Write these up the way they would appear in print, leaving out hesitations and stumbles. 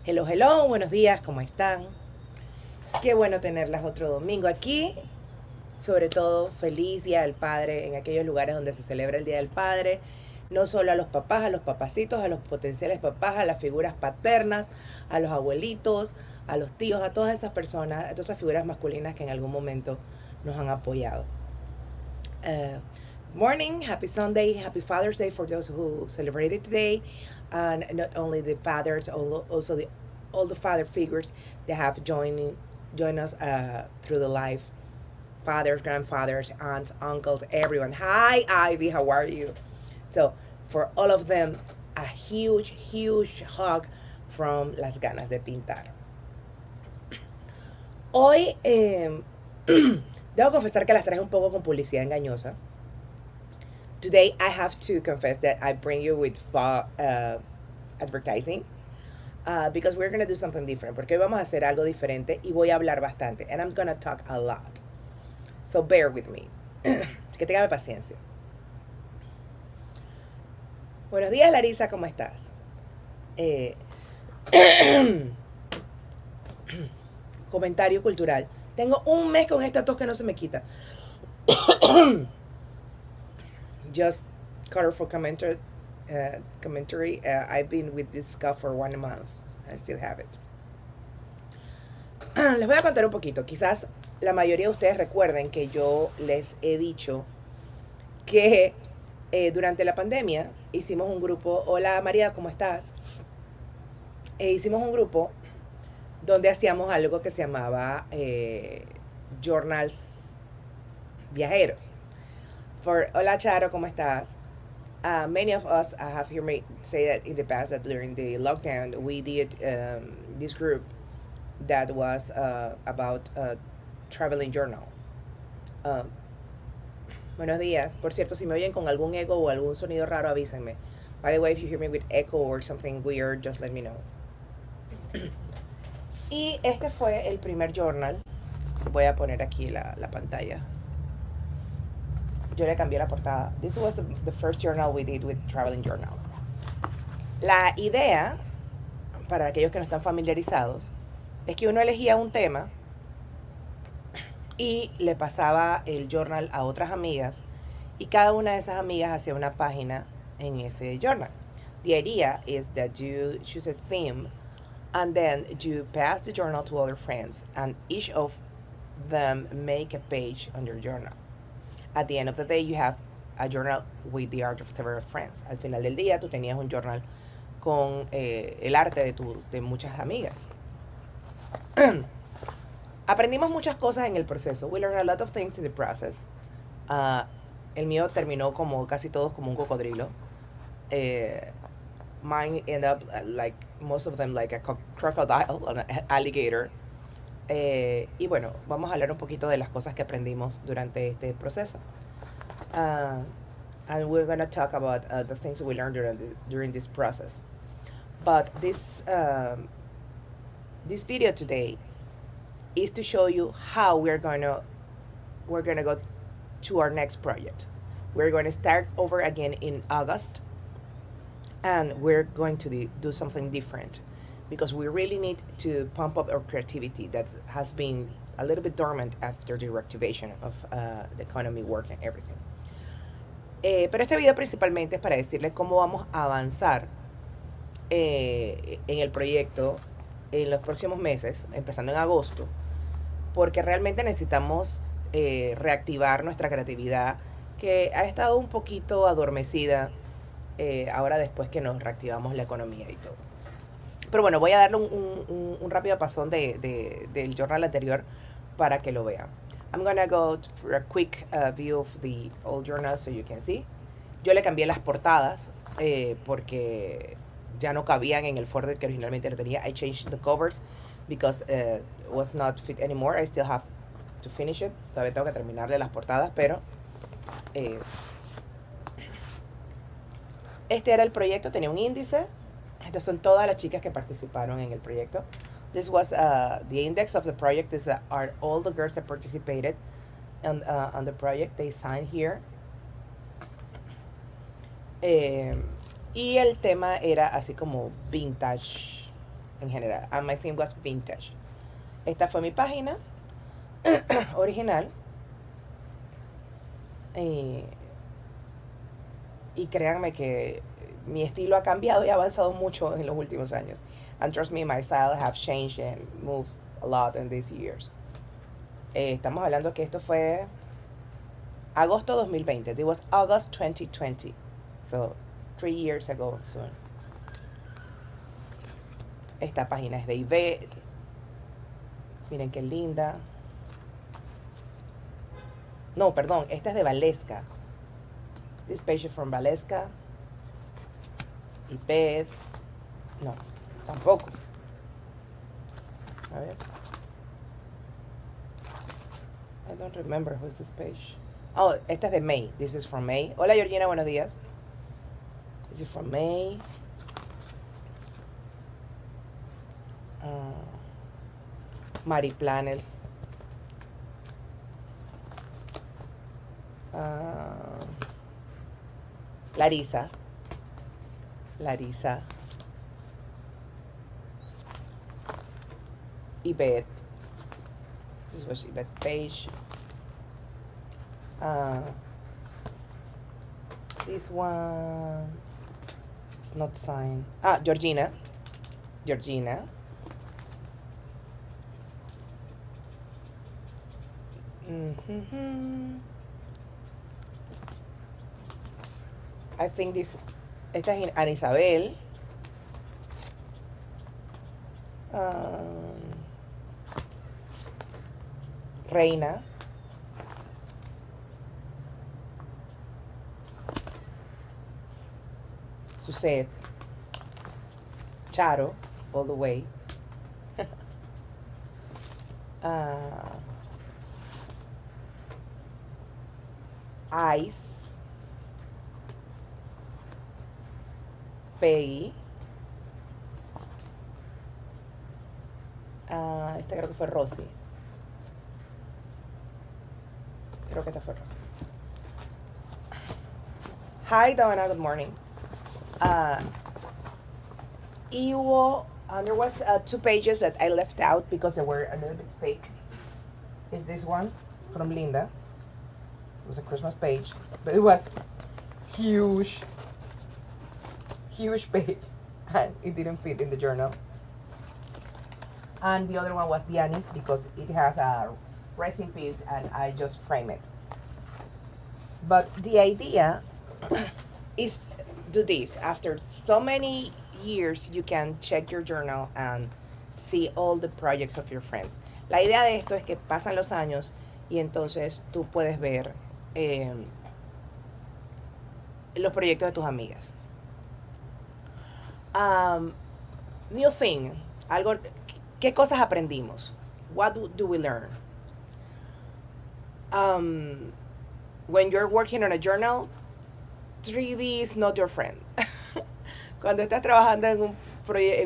Hello, hello, buenos días, ¿cómo están? Qué bueno tenerlas otro domingo aquí, sobre todo feliz Día del Padre en aquellos lugares donde se celebra el Día del Padre, no solo a los papás, a los papacitos, a los potenciales papás, a las figuras paternas, a los abuelitos, a los tíos, a todas esas personas, a todas esas figuras masculinas que en algún momento nos han apoyado. Morning, happy Sunday, happy Father's Day for those who celebrated today, and not only the fathers, also all the father figures that have joined us through the life. Fathers, grandfathers, aunts, uncles, everyone. Hi, Ivy, how are you? So, for all of them, a huge, huge hug from Las Ganas de Pintar. Hoy, debo confesar que las traje un poco con publicidad engañosa. Today, I have to confess that I bring you with advertising. Because we're going to do something different. Porque hoy vamos a hacer algo diferente y voy a hablar bastante. And I'm going to talk a lot. So bear with me. Que tengan paciencia. Buenos días, Larisa, ¿cómo estás? Comentario cultural. Tengo un mes con esta tos que no se me quita. Just colorful commentary. I've been with this cough for 1 month. I still have it. Les voy a contar un poquito. Quizás la mayoría de ustedes recuerden que yo les he dicho que durante la pandemia hicimos un grupo. Hola María, ¿cómo estás? Hicimos un grupo donde hacíamos algo que se llamaba journals viajeros. Hola Charo, ¿cómo estás? Many of us have heard me say that in the past that during the lockdown we did this group that was about traveling journal. Buenos días. Por cierto, si me oyen con algún eco o algún sonido raro, avísenme. By the way, if you hear me with echo or something weird, just let me know. Y este fue el primer journal. Voy a poner aquí la pantalla. Yo le cambié la portada. This was the first journal we did with Traveling Journal. La idea, para aquellos que no están familiarizados, es que uno elegía un tema y le pasaba el journal a otras amigas y cada una de esas amigas hacía una página en ese journal. The idea is that you choose a theme and then you pass the journal to other friends and each of them make a page on your journal. At the end of the day, you have a journal with the art of several friends. Al final del día, tú tenías un journal con el arte de muchas amigas. Aprendimos muchas cosas en el proceso. We learned a lot of things in the process. El mío terminó como casi todos como un cocodrilo. Mine ended up like most of them like a crocodile, an alligator. Y bueno, vamos a hablar un poquito de las cosas que aprendimos durante este proceso. And we're going to talk about the things we learned during this process. But this video today is to show you how we're gonna go to our next project. We're going to start over again in August, and we're going to do something different. Because we really need to pump up our creativity that has been a little bit dormant after the reactivation of the economy, work and everything. Pero este video principalmente es para decirles cómo vamos a avanzar en el proyecto en los próximos meses, empezando en agosto, porque realmente necesitamos reactivar nuestra creatividad que ha estado un poquito adormecida ahora después que nos reactivamos la economía y todo. Pero bueno, voy a darle un rápido pasón del journal anterior para que lo vean. I'm gonna go for a quick view of the old journal so you can see. Yo le cambié las portadas porque ya no cabían en el folder que originalmente lo tenía. I changed the covers because it was not fit anymore. I still have to finish it. Todavía tengo que terminarle las portadas, pero este era el proyecto, tenía un índice. Estas son todas las chicas que participaron en el proyecto. This was the index of the project. These are all the girls that participated on the project. They signed here. Y el tema era así como vintage en general. And my theme was vintage. Esta fue mi página original. Y créanme que mi estilo ha cambiado y ha avanzado mucho en los últimos años. And trust me, my style have changed and moved a lot in these years. Estamos hablando que esto fue agosto 2020. It was August 2020. So, 3 years ago soon. Esta página es de Ivette. Miren qué linda. No, perdón, esta es de Valesca. This page is from Valesca. Ivette. No, tampoco. A ver. I don't remember who's this page. Oh, esta es de May. This is from May. Hola, Georgina, buenos días. This is from May. Mari Planners. Larisa. Yvette. This was Yvette page. This one it's not signed. Georgina. I think esta es Ana Isabel. Reina. Suset. Charo, all the way. Ice. Peggy. Esta creo que fue Rosy. Creo que esta fue Rosy. Hi, Donna. Good morning. There was 2 pages that I left out because they were a little bit fake. Is this one from Linda? It was a Christmas page, but it was huge page, and it didn't fit in the journal. And the other one was Dianis because it has a resin piece and I just frame it. But the idea is do this. After so many years, you can check your journal and see all the projects of your friends. La idea de esto es que pasan los años y entonces tú puedes ver los proyectos de tus amigas. New thing, ¿qué cosas aprendimos? What do we learn? When you're working on a journal, 3D is not your friend. Cuando estás trabajando en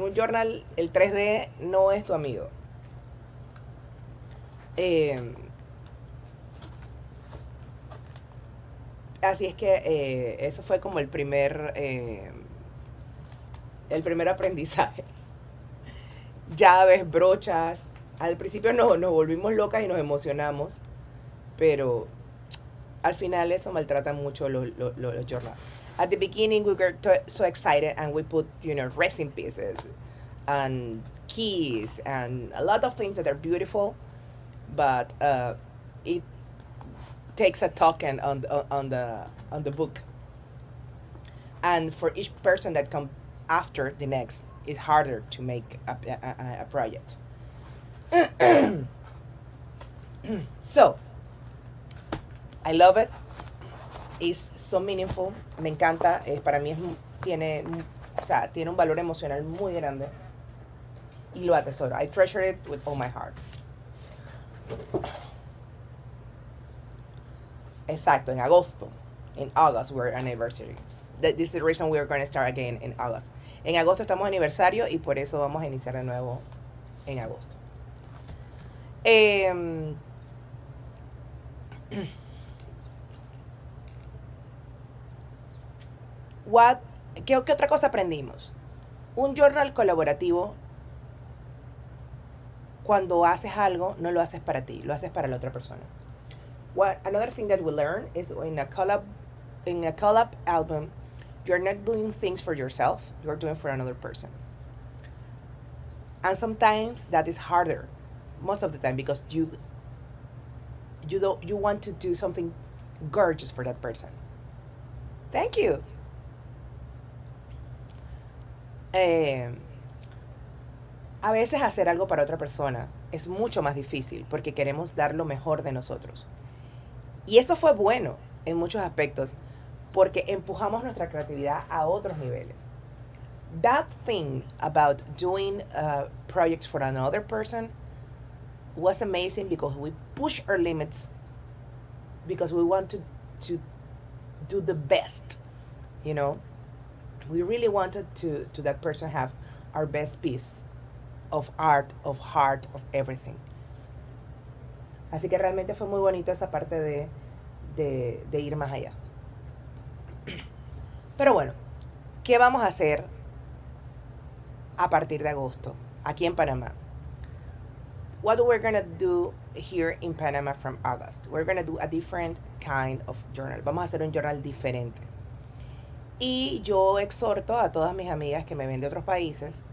un journal, el 3D no es tu amigo. Así es que eso fue como el primer aprendizaje. Llaves, brochas. Al principio nos volvimos locas y nos emocionamos, pero al final eso maltrata mucho los journals. At the beginning we were so excited and we put, resin pieces and keys and a lot of things that are beautiful, but it takes a token on the book. And for each person that comes after the next, it's harder to make a project. So, I love it. It's so meaningful. Me encanta. Para mí tiene un valor emocional muy grande. Y lo atesoro. I treasure it with all my heart. Exacto, en agosto. In August, we're anniversary. This is the reason we're going to start again in August. En agosto estamos aniversario y por eso vamos a iniciar de nuevo en agosto. ¿Qué otra cosa aprendimos? Un journal colaborativo cuando haces algo, no lo haces para ti, lo haces para la otra persona. Another thing that we learn is in a collab album, you're not doing things for yourself, you're doing for another person. And sometimes that is harder, most of the time, because you want to do something gorgeous for that person. Thank you. A veces hacer algo para otra persona es mucho más difícil porque queremos dar lo mejor de nosotros. Y eso fue bueno en muchos aspectos porque empujamos nuestra creatividad a otros niveles. That thing about doing projects for another person was amazing because we push our limits because we want to do the best, you know. We really wanted to that person have our best piece of art, of heart, of everything. Así que realmente fue muy bonito esa parte de ir más allá. Pero bueno, ¿qué vamos a hacer a partir de agosto aquí en Panamá? What we're gonna do here in Panama from August? We're gonna do a different kind of journal. Vamos a hacer un journal diferente. Y yo exhorto a todas mis amigas que me ven de otros países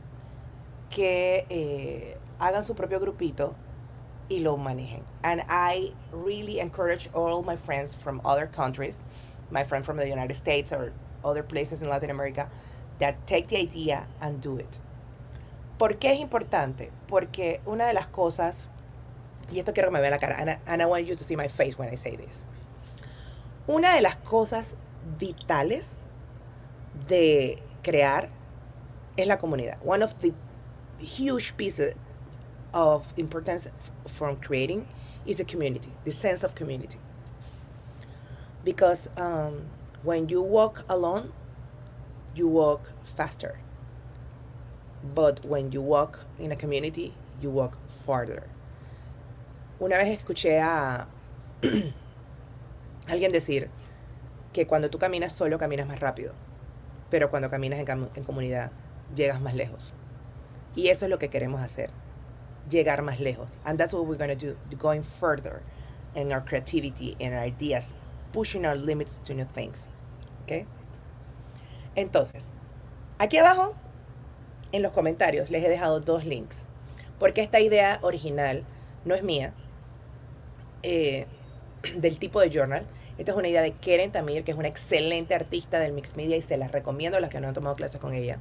que hagan su propio grupito y lo manejen. And I really encourage all my friends from other countries, my friend from the United States or other places in Latin America, that take the idea and do it. ¿Por qué es importante? Porque una de las cosas, y esto quiero que me vean la cara, and I want you to see my face when I say this. Una de las cosas vitales de crear es la comunidad. One of the huge pieces of importance from creating is the community, the sense of community. Because when you walk alone, you walk faster. But when you walk in a community, you walk farther. Una vez escuché a alguien decir que cuando tú caminas solo, caminas más rápido. Pero cuando caminas en comunidad, llegas más lejos. Y eso es lo que queremos hacer. Llegar más lejos. And that's what we're going to do. Going further in our creativity and our ideas. Pushing our limits to new things. ¿Ok? Entonces, aquí abajo, en los comentarios, les he dejado 2 links. Porque esta idea original no es mía. Del tipo de journal. Esta es una idea de Keren YT, que es una excelente artista del mixed media y se las recomiendo a las que no han tomado clases con ella.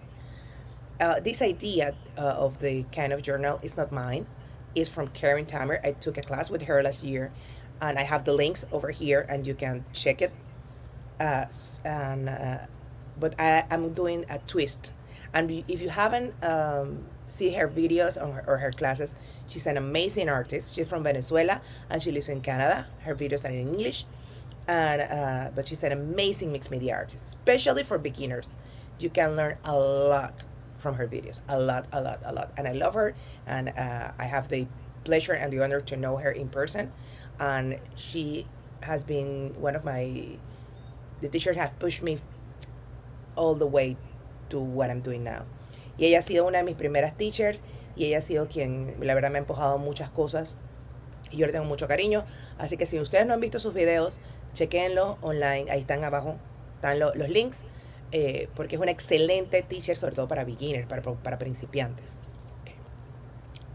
This idea of the kind of journal is not mine. It's from Keren YT. I took a class with her last year, and I have the links over here, and you can check it. But I'm doing a twist. And if you haven't seen her videos or her classes, she's an amazing artist. She's from Venezuela, and she lives in Canada. Her videos are in English. But she's an amazing mixed media artist, especially for beginners. You can learn a lot from her videos, a lot. And I love her, and I have the pleasure and the honor to know her in person. And she has been one of the teachers have pushed me all the way to what I'm doing now. Y ella ha sido una de mis primeras teachers, y ella ha sido quien, la verdad, me ha empujado muchas cosas. Y yo le tengo mucho cariño. Así que si ustedes no han visto sus videos, chequenlo online. Ahí están abajo, están los links. Porque es una excelente teacher, sobre todo para beginners, para principiantes. Okay.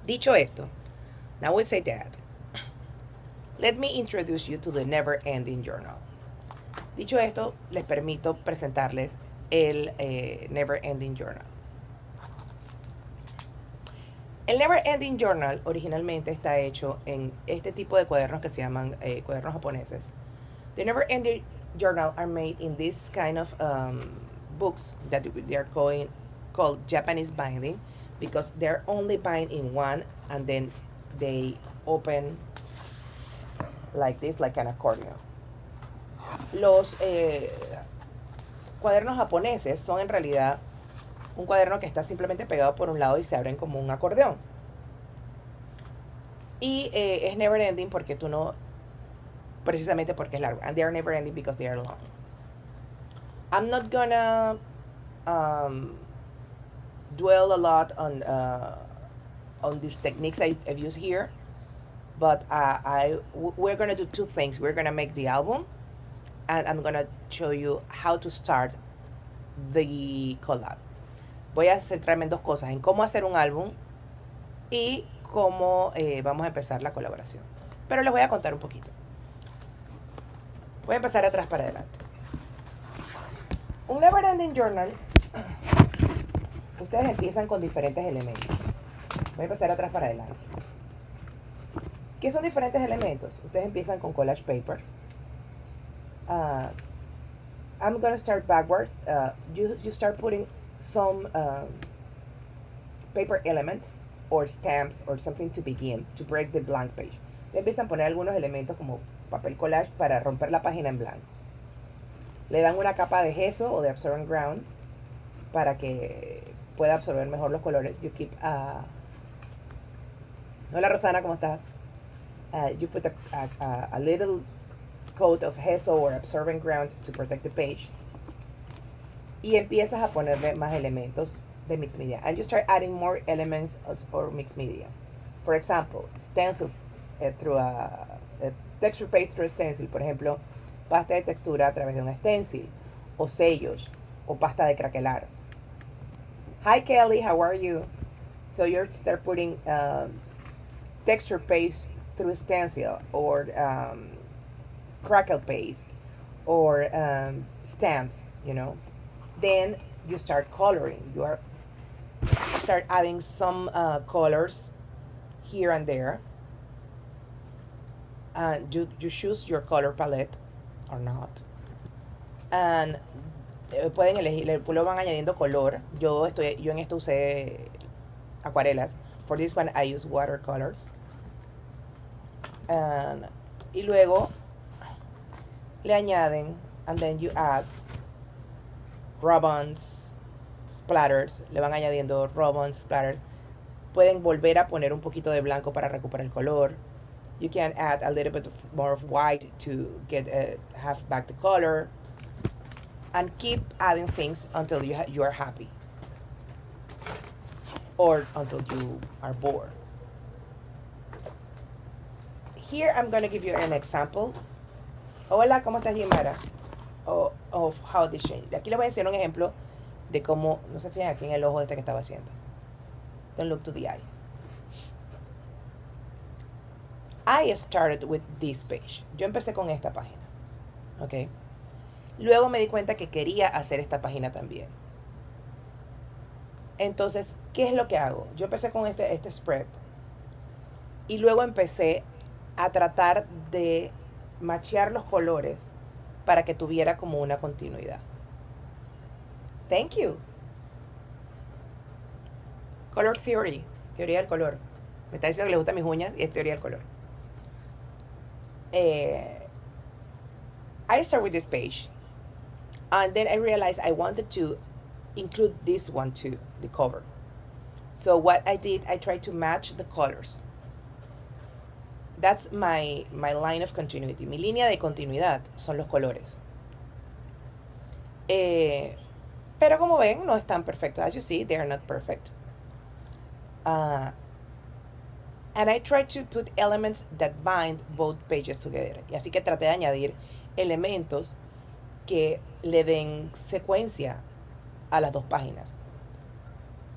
Dicho esto, now we say that. Let me introduce you to the Never Ending Journal. Dicho esto, les permito presentarles el Never Ending Journal. El Never Ending Journal originalmente está hecho en este tipo de cuadernos que se llaman cuadernos japoneses. The Never Ending Journal are made in this kind of books that they are called Japanese binding, because they're only bind in one, and then they open like this, like an accordion. Los cuadernos japoneses son en realidad un cuaderno que está simplemente pegado por un lado y se abren como un acordeón. Y es never ending porque tú no, precisamente porque es largo. And they are never ending because they are long. I'm not gonna dwell a lot on on these techniques I've used here. But we're gonna do two things. We're gonna make the album, and I'm gonna show you how to start the collab. Voy a centrarme en dos cosas, en cómo hacer un álbum y cómo vamos a empezar la colaboración. Pero les voy a contar un poquito. Voy a empezar atrás para adelante. Un never ending journal, ustedes empiezan con diferentes elementos. Voy a empezar atrás para adelante. ¿Qué son diferentes elementos? Ustedes empiezan con collage paper. I'm going to start backwards. You start putting some paper elements or stamps or something to begin, to break the blank page. Ustedes empiezan a poner algunos elementos como papel collage para romper la página en blanco. Le dan una capa de gesso o de absorbent ground para que pueda absorber mejor los colores. You keep... Hola Rosana, ¿cómo estás? You put a little coat of gesso or absorbent ground to protect the page. Y empiezas a ponerle más elementos de mixed media. And you start adding more elements or mixed media. For example, stencil through a texture paste through a stencil. Por ejemplo, pasta de textura a través de un stencil. O sellos. O pasta de craquelar. Hi Kelly, how are you? So you start putting texture paste through stencil or crackle paste or stamps, you know. Then you start coloring. You start adding some colors here and there. And you choose your color palette or not. And pueden elegir, lo van añadiendo color. Yo en esto usé acuarelas. For this one I use watercolors. Y luego le añaden, and then you add rub-ons, splatters. Le van añadiendo rub-ons, splatters. Pueden volver a poner un poquito de blanco para recuperar el color. You can add a little bit more of white to get have back the color. And keep adding things until you are happy. Or until you are bored. Here I'm going to give you an example. Hola, ¿cómo estás, Jimara? Of how this changed. Aquí les voy a hacer un ejemplo de cómo, no se fijan aquí en el ojo de este que estaba haciendo. Don't look to the eye. I started with this page. Yo empecé con esta página. ¿Ok? Luego me di cuenta que quería hacer esta página también. Entonces, ¿qué es lo que hago? Yo empecé con este spread. Y luego empecé a tratar de machear los colores para que tuviera como una continuidad. Thank you. Color theory. Teoría del color. Me está diciendo que le gustan mis uñas y es teoría del color. I start with this page. And then I realized I wanted to include this one too, the cover. So what I did, I tried to match the colors. That's my line of continuity. Mi línea de continuidad son los colores. Pero como ven, no están perfectos. As you see, they are not perfect. And I tried to put elements that bind both pages together. Y así que traté de añadir elementos que le den secuencia a las dos páginas.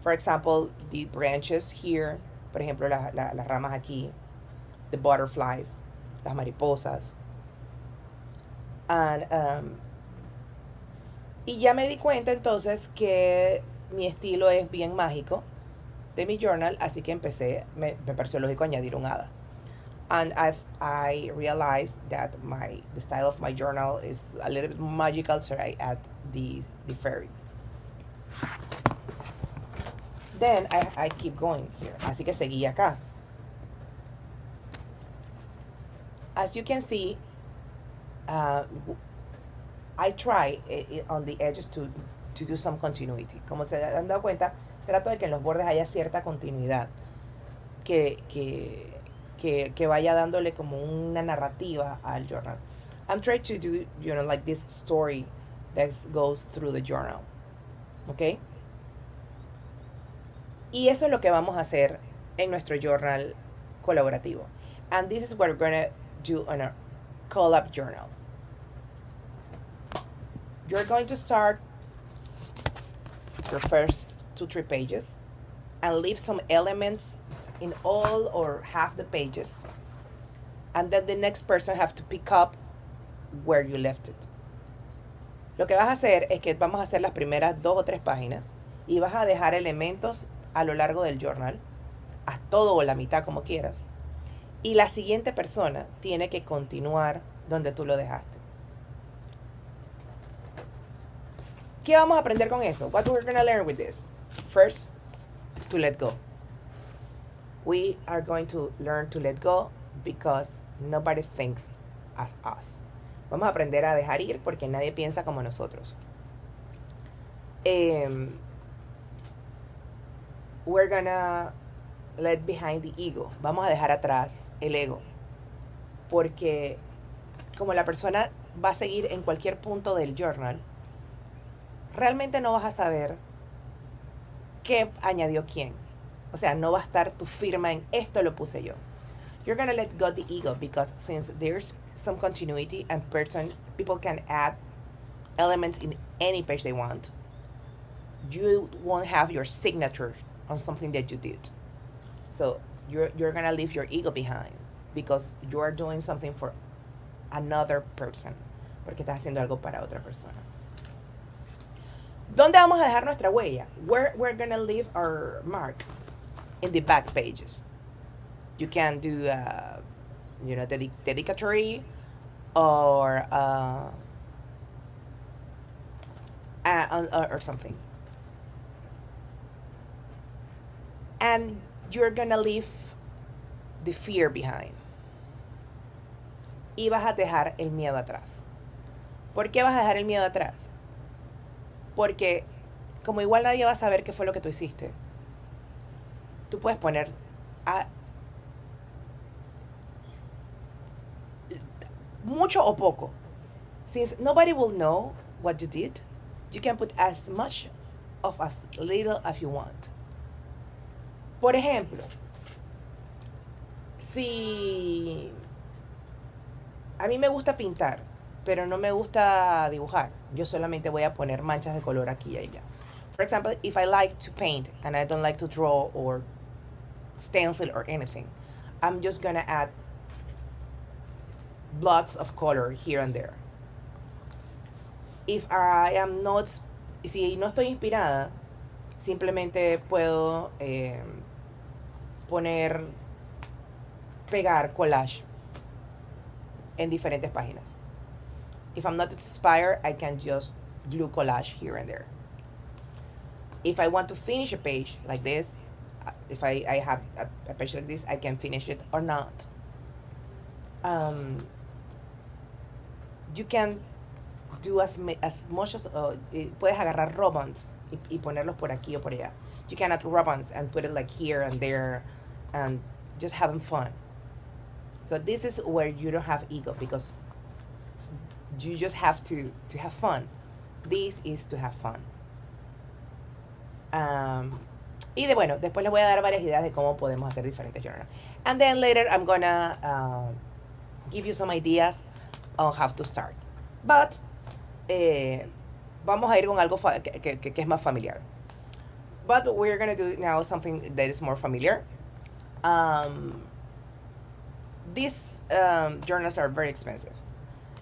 For example, the branches here. Por ejemplo, las ramas aquí. The butterflies. Las mariposas. And, y ya me di cuenta entonces que mi estilo es bien mágico de mi journal, así que me pareció lógico añadir un hada. And I realized that the style of my journal is a little bit magical, so I add the fairy. Then I keep going here, así que seguí acá. As you can see, I try on the edges to do some continuity. Como se han dado cuenta, trato de que en los bordes haya cierta continuidad que vaya dándole como una narrativa al journal. I'm trying to do, like this story that goes through the journal. ¿Ok? Y eso es lo que vamos a hacer en nuestro journal colaborativo. And this is what we're gonna do on our collab journal. You're going to start your first 2-3 pages and leave some elements in all or half the pages, and then the next person have to pick up where you left it. Lo que vas a hacer es que vamos a hacer las primeras 2 o 3 páginas y vas a dejar elementos a lo largo del journal, haz todo o la mitad como quieras, y la siguiente persona tiene que continuar donde tú lo dejaste. ¿Qué vamos a aprender con eso? What we're going to learn with this? First, to let go. We are going to learn to let go because nobody thinks as us. Vamos a aprender a dejar ir porque nadie piensa como nosotros. We're gonna let behind the ego. Vamos a dejar atrás el ego. Porque como la persona va a seguir en cualquier punto del journal, realmente no vas a saber qué añadió quién. O sea, no va a estar tu firma en esto lo puse yo. You're gonna let go the ego because since there's some continuity and people can add elements in any page they want, you won't have your signature on something that you did. So you're gonna leave your ego behind because you are doing something for another person. Porque estás haciendo algo para otra persona. ¿Dónde vamos a dejar nuestra huella? Where we're gonna leave our mark? In the back pages. You can do, dedicatory or something. And you're gonna leave the fear behind. Y vas a dejar el miedo atrás. ¿Por qué vas a dejar el miedo atrás? Porque como igual nadie va a saber qué fue lo que tú hiciste, tú puedes poner mucho o poco. Since nobody will know what you did, you can put as much of as little as you want. Por ejemplo, si a mí me gusta pintar, pero no me gusta dibujar, yo solamente voy a poner manchas de color aquí y allá. For example, if I like to paint and I don't like to draw or stencil or anything, I'm just gonna add blots of color here and there. If I am not, si no estoy inspirada, simplemente puedo pegar collage en diferentes páginas. If I'm not inspired, I can just glue collage here and there. If I want to finish a page like this, if I have a page like this, I can finish it or not. You can do as much as, puedes agarrar ribbons y ponerlos por aquí o por allá. You can add ribbons and put it like here and there and just having fun. So this is where you don't have ego because you just have to have fun. This is to have fun. Y después les voy a dar varias ideas de cómo podemos hacer diferentes journals. And then later I'm gonna give you some ideas on how to start. But vamos a ir con algo que es más familiar. But we're gonna do now something that is more familiar. These journals are very expensive.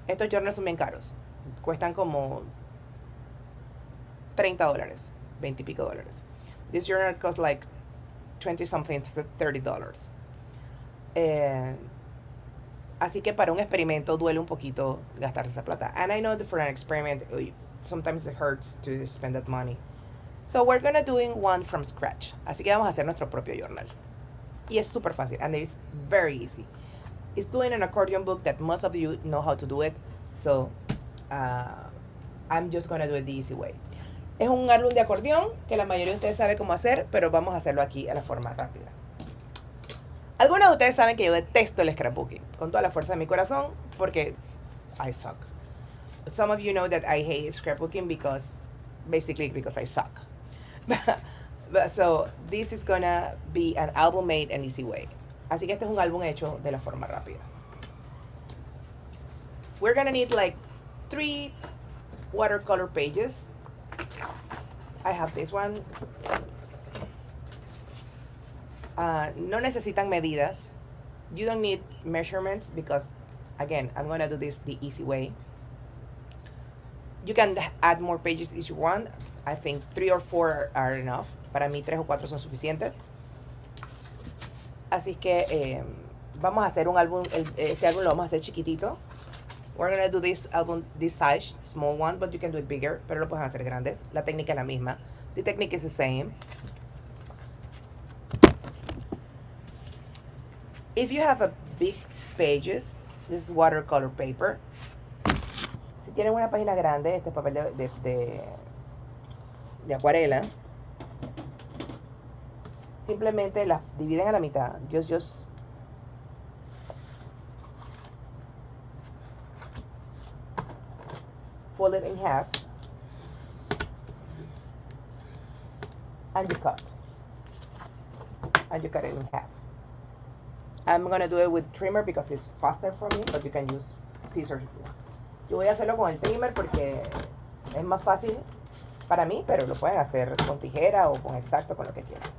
Estos journals son bien caros. Cuestan como $30, 20 y pico dólares. This journal costs like 20 something to $30. Así que para un experimento duele un poquito gastarse esa plata. And I know that for an experiment, sometimes it hurts to spend that money. So we're gonna doing one from scratch. Así que vamos a hacer nuestro propio journal. Y es súper fácil, and it's very easy. It's doing an accordion book that most of you know how to do it. So I'm just gonna do it the easy way. Es un álbum de acordeón que la mayoría de ustedes sabe cómo hacer, pero vamos a hacerlo aquí a la forma rápida. Algunos de ustedes saben que yo detesto el scrapbooking con toda la fuerza de mi corazón porque I suck. Some of you know that I hate scrapbooking because I suck. So this is gonna be an album made an easy way. Así que este es un álbum hecho de la forma rápida. We're gonna need like 3 watercolor pages. I have this one. No necesitan medidas. You don't need measurements because, again, I'm gonna do this the easy way. You can add more pages if you want. I think 3 or 4 are enough. Para mí 3 o 4 son suficientes. Así que vamos a hacer un álbum. Este álbum lo vamos a hacer chiquitito. We're gonna do this album this size, small one, but you can do it bigger. Pero lo pueden hacer grandes. La técnica es la misma. The technique is the same. If you have a big pages, this is watercolor paper. Si tienen una página grande, este es papel de acuarela. Simplemente las dividen a la mitad. Just fold it in half. And you cut. And you cut it in half. I'm gonna do it with trimmer because it's faster for me, but you can use scissors if you want. Yo voy a hacerlo con el trimmer porque es más fácil para mí, pero lo pueden hacer con tijera o con Exacto, con lo que quieran.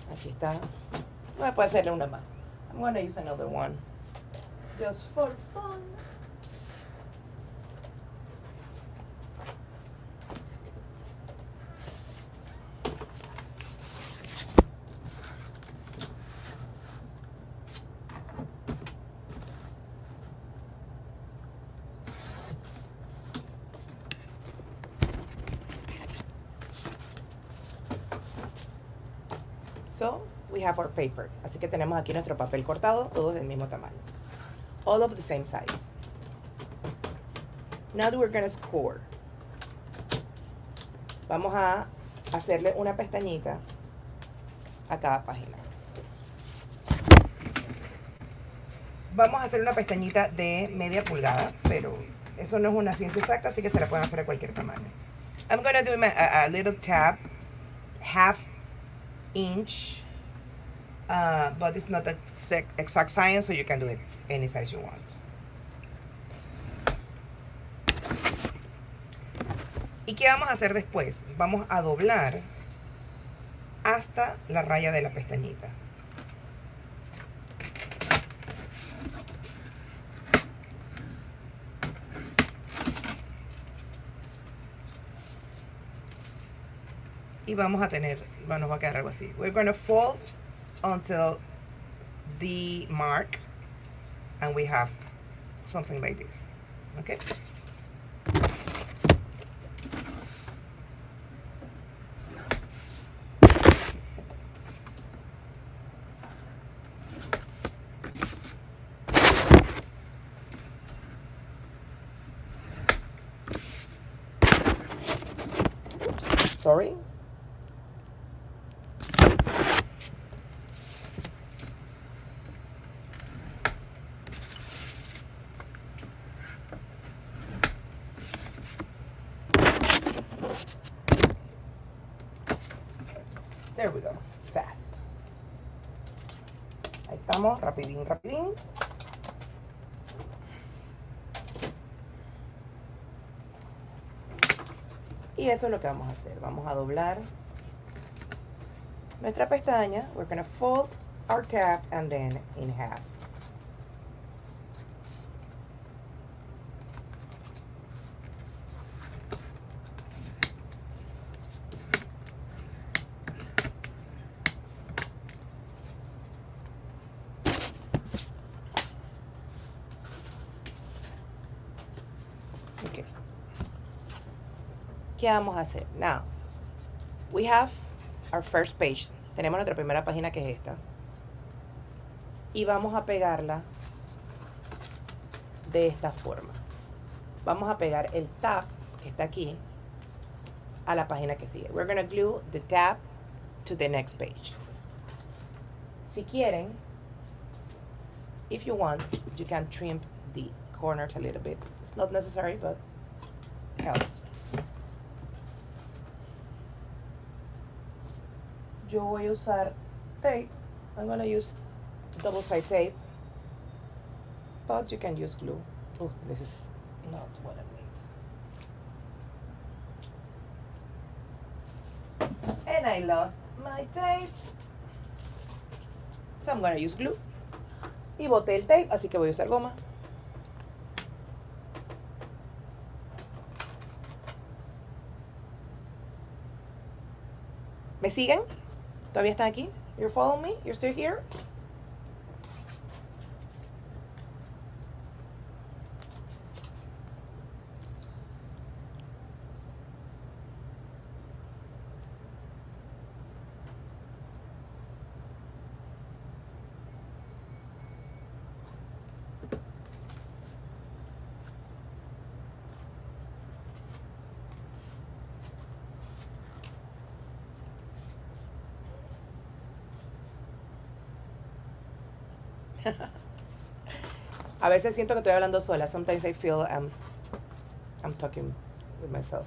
Aquí está. No me puede hacerle una más. I'm going to use another one. Just for fun. So, we have our paper. Así que tenemos aquí nuestro papel cortado, todos del mismo tamaño. All of the same size. Now we're going to score. Vamos a hacerle una pestañita a cada página. Vamos a hacer una pestañita de media pulgada, pero eso no es una ciencia exacta, así que se la pueden hacer de cualquier tamaño. I'm going to do a little tab, half inch, but it's not exact science, so you can do it any size you want. ¿Y qué vamos a hacer después? Vamos a doblar hasta la raya de la pestañita. Y vamos a tener, nos va a quedar algo así. We're going to fold until the mark, and we have something like this. Okay. Oops, sorry. There we go, fast. Ahí estamos, rapidín, rapidín. Y eso es lo que vamos a hacer. Vamos a doblar nuestra pestaña. We're going to fold our tab and then in half. Okay. ¿Qué vamos a hacer? Now, we have our first page Tenemos nuestra primera página, que es esta. Y vamos a pegarla de esta forma. Vamos a pegar el tab, que está aquí, a la página que sigue. We're going to glue the tab to the next page. Si quieren, if you want, you can trim the corners a little bit. It's not necessary, but it helps. Yo voy a usar tape. I'm going to use double-sided tape, but you can use glue. Oh, this is not what I need. And I lost my tape. So I'm going to use glue. Y boté el tape, así que voy a usar goma. ¿Me siguen? ¿Todavía están aquí? You're following me? You're still here? A veces siento que estoy hablando sola. Sometimes I feel I'm talking with myself.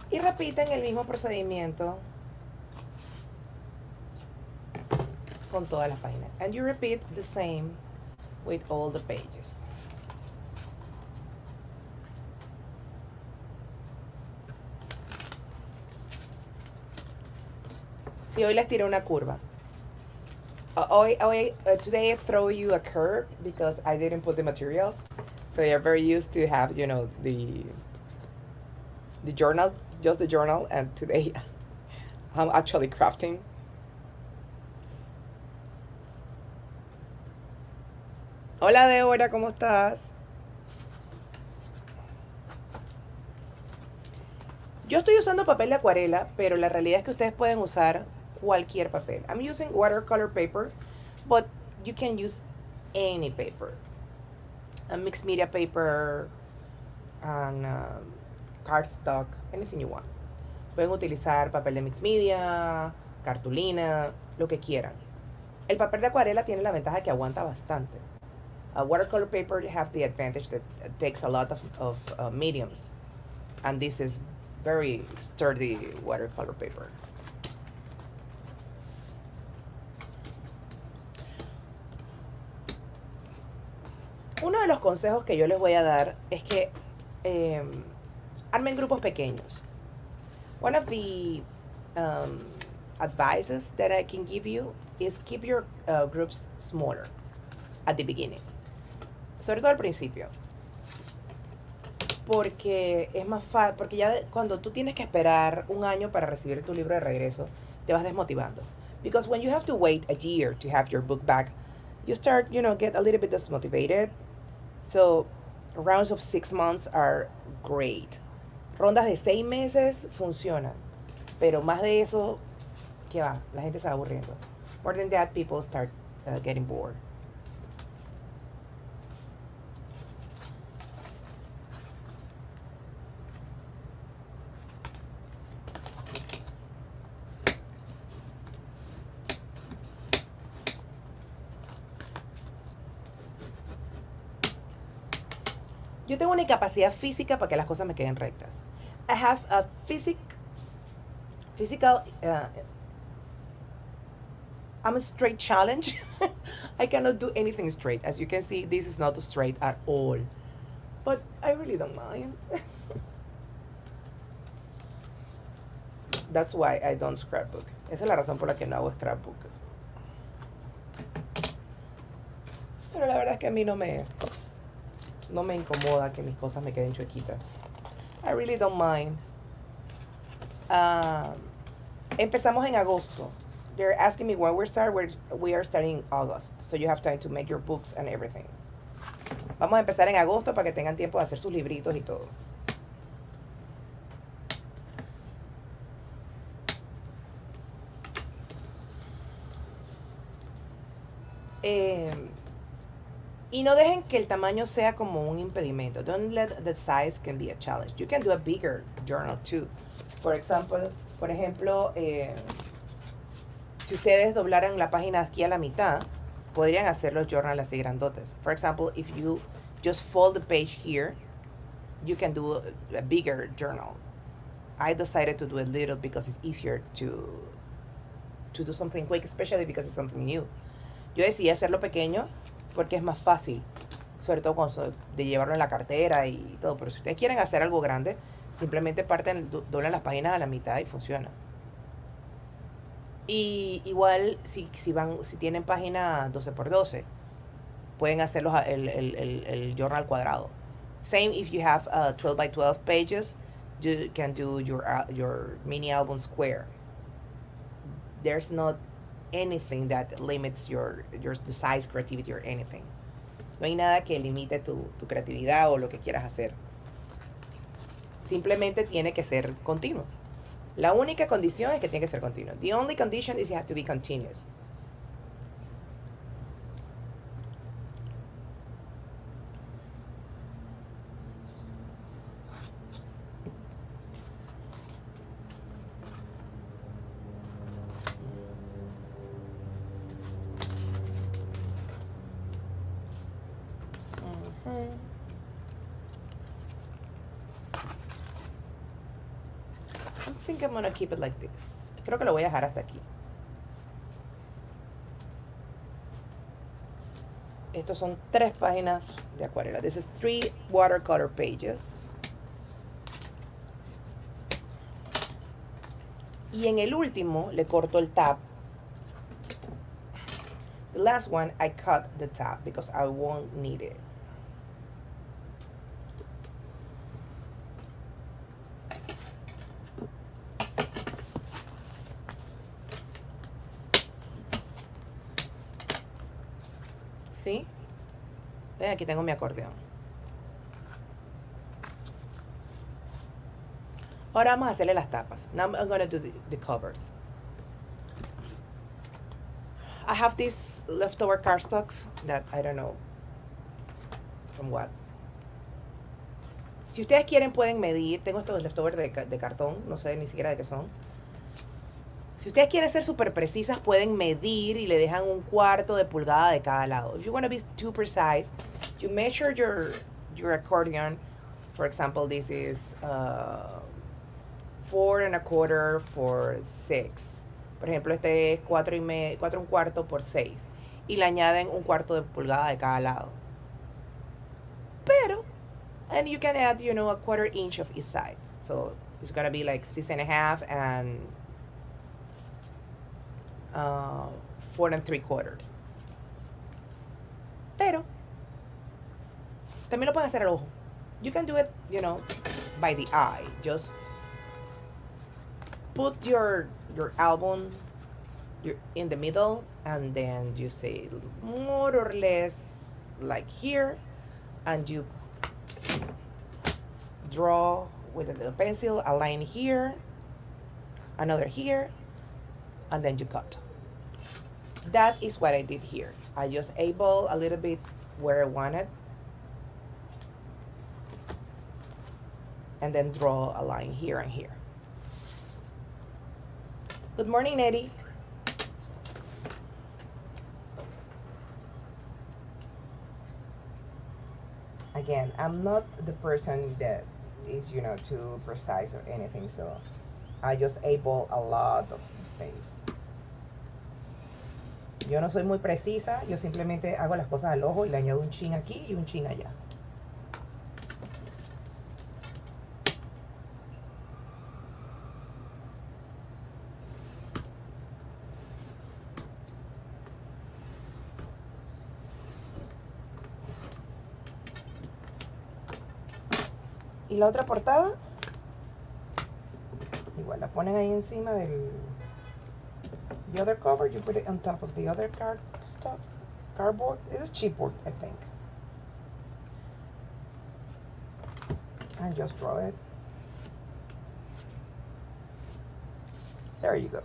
Y repiten el mismo procedimiento con todas las páginas. And you repeat the same with all the pages. Si hoy les tiré una curva. Today I throw you a curve because I didn't put the materials. So you're very used to have, you know, the journal, just the journal, and today I'm actually crafting. Hola Débora, ¿cómo estás? Yo estoy usando papel de acuarela, pero la realidad es que ustedes pueden usar cualquier papel. I'm using watercolor paper, but you can use any paper. A mixed media paper, and cardstock, anything you want. Pueden utilizar papel de mixed media, cartulina, lo que quieran. El papel de acuarela tiene la ventaja que aguanta bastante. Watercolor paper have the advantage that it takes a lot of mediums, and this is very sturdy watercolor paper. Uno de los consejos que yo les voy a dar es que armen grupos pequeños. One of the advices that I can give you is keep your groups smaller at the beginning. Sobre todo al principio. Porque es más fácil, porque ya cuando tú tienes que esperar un año para recibir tu libro de regreso, te vas desmotivando. Because when you have to wait a year to have your book back, you start, you know, get a little bit dismotivated. So rounds of 6 months are great. Rondas de 6 meses funcionan. Pero más de eso, ¿qué va? La gente se va aburriendo. More than that, people start getting bored. Yo tengo una incapacidad física para que las cosas me queden rectas. I have a physical, I'm a straight challenge. I cannot do anything straight. As you can see, this is not straight at all. But I really don't mind. That's why I don't scrapbook. Esa es la razón por la que no hago scrapbook. Pero la verdad es que a mí no me incomoda que mis cosas me queden chuequitas. I really don't mind. Empezamos en agosto. They're asking me when we are starting in August. So you have time to make your books and everything. Vamos a empezar en agosto para que tengan tiempo de hacer sus libritos y todo. Y no dejen que el tamaño sea como un impedimento. Don't let the size can be a challenge. You can do a bigger journal too. Por ejemplo, si ustedes doblaran la página aquí a la mitad, podrían hacer los journals así grandotes. For example, if you just fold the page here, you can do a bigger journal. I decided to do it little because it's easier to do something quick, especially because it's something new. Yo decidí hacerlo pequeño porque es más fácil, sobre todo de llevarlo en la cartera y todo. Pero si ustedes quieren hacer algo grande, simplemente doblan las páginas a la mitad y funciona. Y igual si tienen página 12x12, pueden hacerlos el journal cuadrado. Same if you have 12x12 pages, you can do your mini album square. There's not anything that limits the size, creativity, or anything. No hay nada que limite tu creatividad o lo que quieras hacer. Simplemente tiene que ser continuo. La única condición es que tiene que ser continuo. The only condition is it has to be continuous. I think I'm gonna keep it like this. Creo que lo voy a dejar hasta aquí. Estos son 3 páginas de acuarela. This is 3 watercolor pages. Y en el último le corto el tab. The last one I cut the tab because I won't need it. ¿Sí? Ven, aquí tengo mi acordeón. Ahora vamos a hacerle las tapas. Now I'm going to do the covers. I have these leftover cardstocks that I don't know from what. Si ustedes quieren pueden medir. Tengo estos leftovers de cartón. No sé ni siquiera de qué son. Si ustedes quieren ser súper precisas, pueden medir y le dejan 1/4 de pulgada de cada lado. If you want to be too precise, you measure your accordion. For example, this is 4 1/4 for 6. Por ejemplo, este es 4 1/4 por 6. Y le añaden 1/4 de pulgada de cada lado. Pero, and you can add, you know, 1/4 inch of each side. So it's going to be like 6 1/2 and 4 3/4. Pero también lo pueden hacer al ojo. You can do it, you know, by the eye. Just put your album in the middle, and then you say more or less like here, and you draw with a little pencil a line here, another here, and then you cut. That is what I did here. I just eyeball a little bit where I wanted, and then draw a line here and here. Good morning, Eddie. Again, I'm not the person that is, you know, too precise or anything, so I just eyeball a lot of things. Yo no soy muy precisa, yo simplemente hago las cosas al ojo y le añado un chin aquí y un chin allá. Y la otra portada, Igual la ponen ahí encima del the other cover. You put it on top of the other cardboard. This is chipboard, I think. And just draw it. There you go.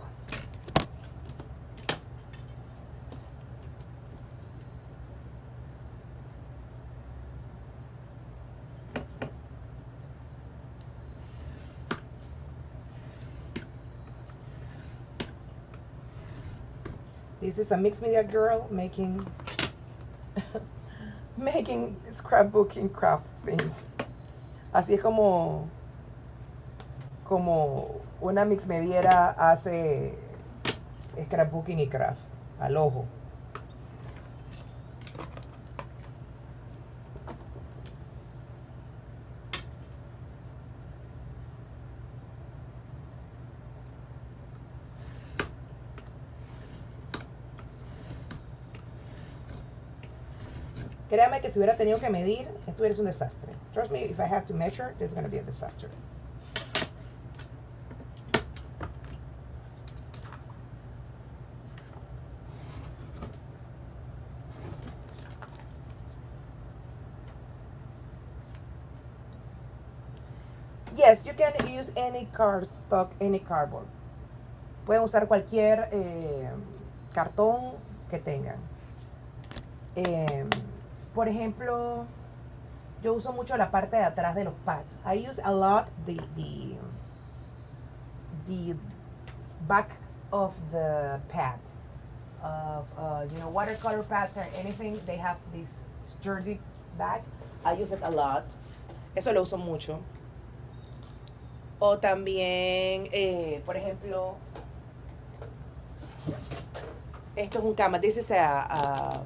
This is a mixed media girl making making scrapbooking craft things. Así es como una mix mediera hace scrapbooking y craft al ojo. Créame que si hubiera tenido que medir, esto hubiera sido un desastre. Trust me, if I have to measure, this is going to be a disaster. Yes, you can use any cardstock, any cardboard. Pueden usar cualquier cartón que tengan. Por ejemplo, yo uso mucho la parte de atrás de los pads. I use a lot the back of the pads. Of you know, watercolor pads or anything, they have this sturdy back. I use it a lot. Eso lo uso mucho. O también, por ejemplo, esto es un canvas. This is a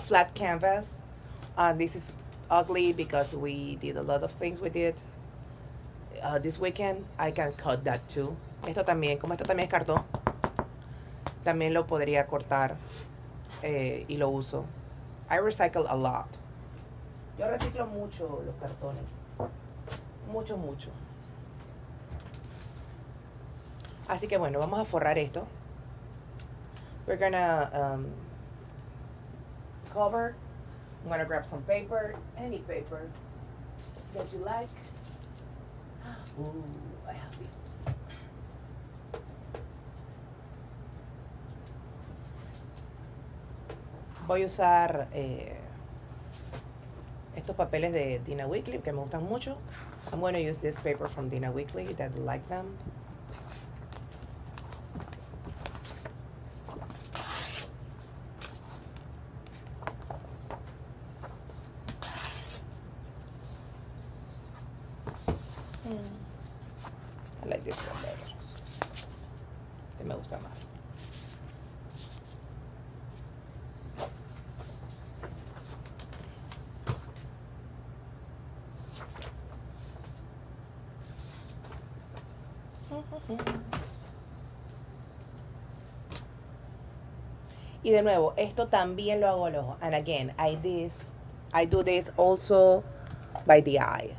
flat canvas. This is ugly because we did a lot of things with it this weekend. I can cut that too. Esto también, como esto también es cartón, también lo podría cortar y lo uso. I recycle a lot. Yo reciclo mucho los cartones. Mucho, mucho. Así que bueno, vamos a forrar esto. We're gonna cover. I'm gonna grab some paper, any paper that you like. Ooh, I have this. Voy a usar estos papeles de Dina Weekly que me gustan mucho. I'm going to use this paper from Dina Weekly that I like them. I like this one better. Este me gusta más. Y de nuevo, esto también lo hago al ojo. And again, I do this also by the eye.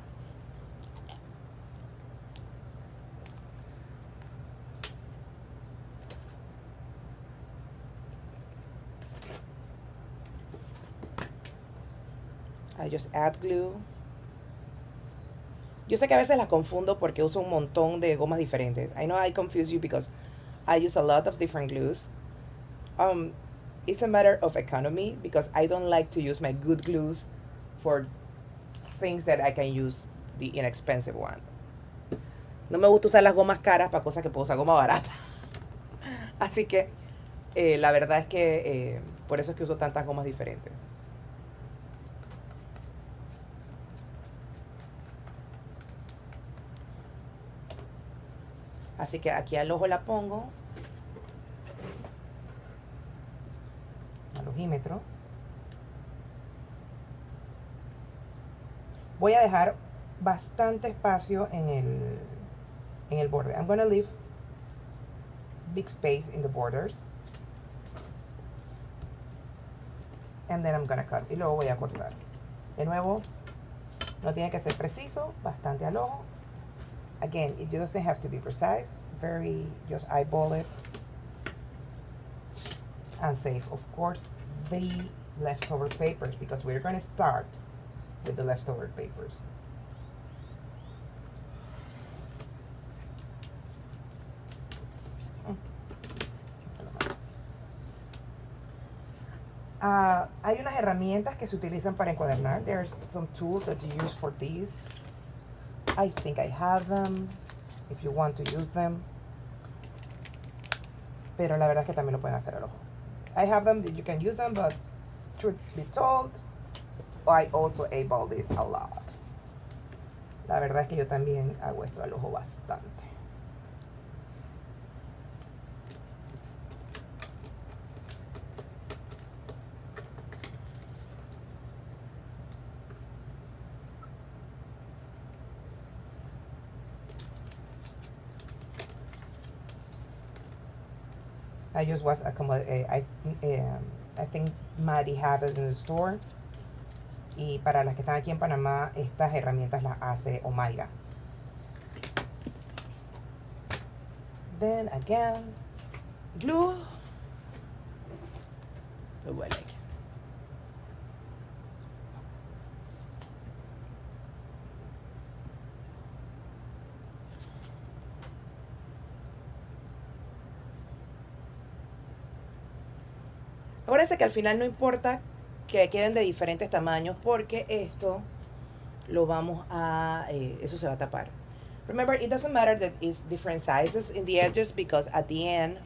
I just add glue. Yo sé que a veces las confundo porque uso un montón de gomas diferentes. I know I confuse you because I use a lot of different glues. It's a matter of economy because I don't like to use my good glues for things that I can use the inexpensive one. No me gusta usar las gomas caras para cosas que puedo usar goma barata. Así que la verdad es que por eso es que uso tantas gomas diferentes. Así que aquí al ojo la pongo. Al ojímetro. Voy a dejar bastante espacio en el borde. I'm going to leave big space in the borders. And then I'm going to cut. Y luego voy a cortar. De nuevo, no tiene que ser preciso. Bastante al ojo. Again, it doesn't have to be precise. Just eyeball it and save, of course, the leftover papers, because we're going to start with the leftover papers. Hay unas herramientas que se utilizan para encuadernar. There's some tools that you use for this. I think I have them, if you want to use them. Pero la verdad es que también lo pueden hacer al ojo. I have them, you can use them, but truth be told, I also eyeball this a lot. La verdad es que yo también hago esto al ojo bastante. I just was I think Maddie have it in the store. Y para las que están aquí en Panamá, estas herramientas las hace Omaira. Then again, glue. Oh, I like it. Acuérdense que al final no importa que queden de diferentes tamaños, porque esto lo vamos a, eso se va a tapar. Remember, it doesn't matter that it's different sizes in the edges, because at the end,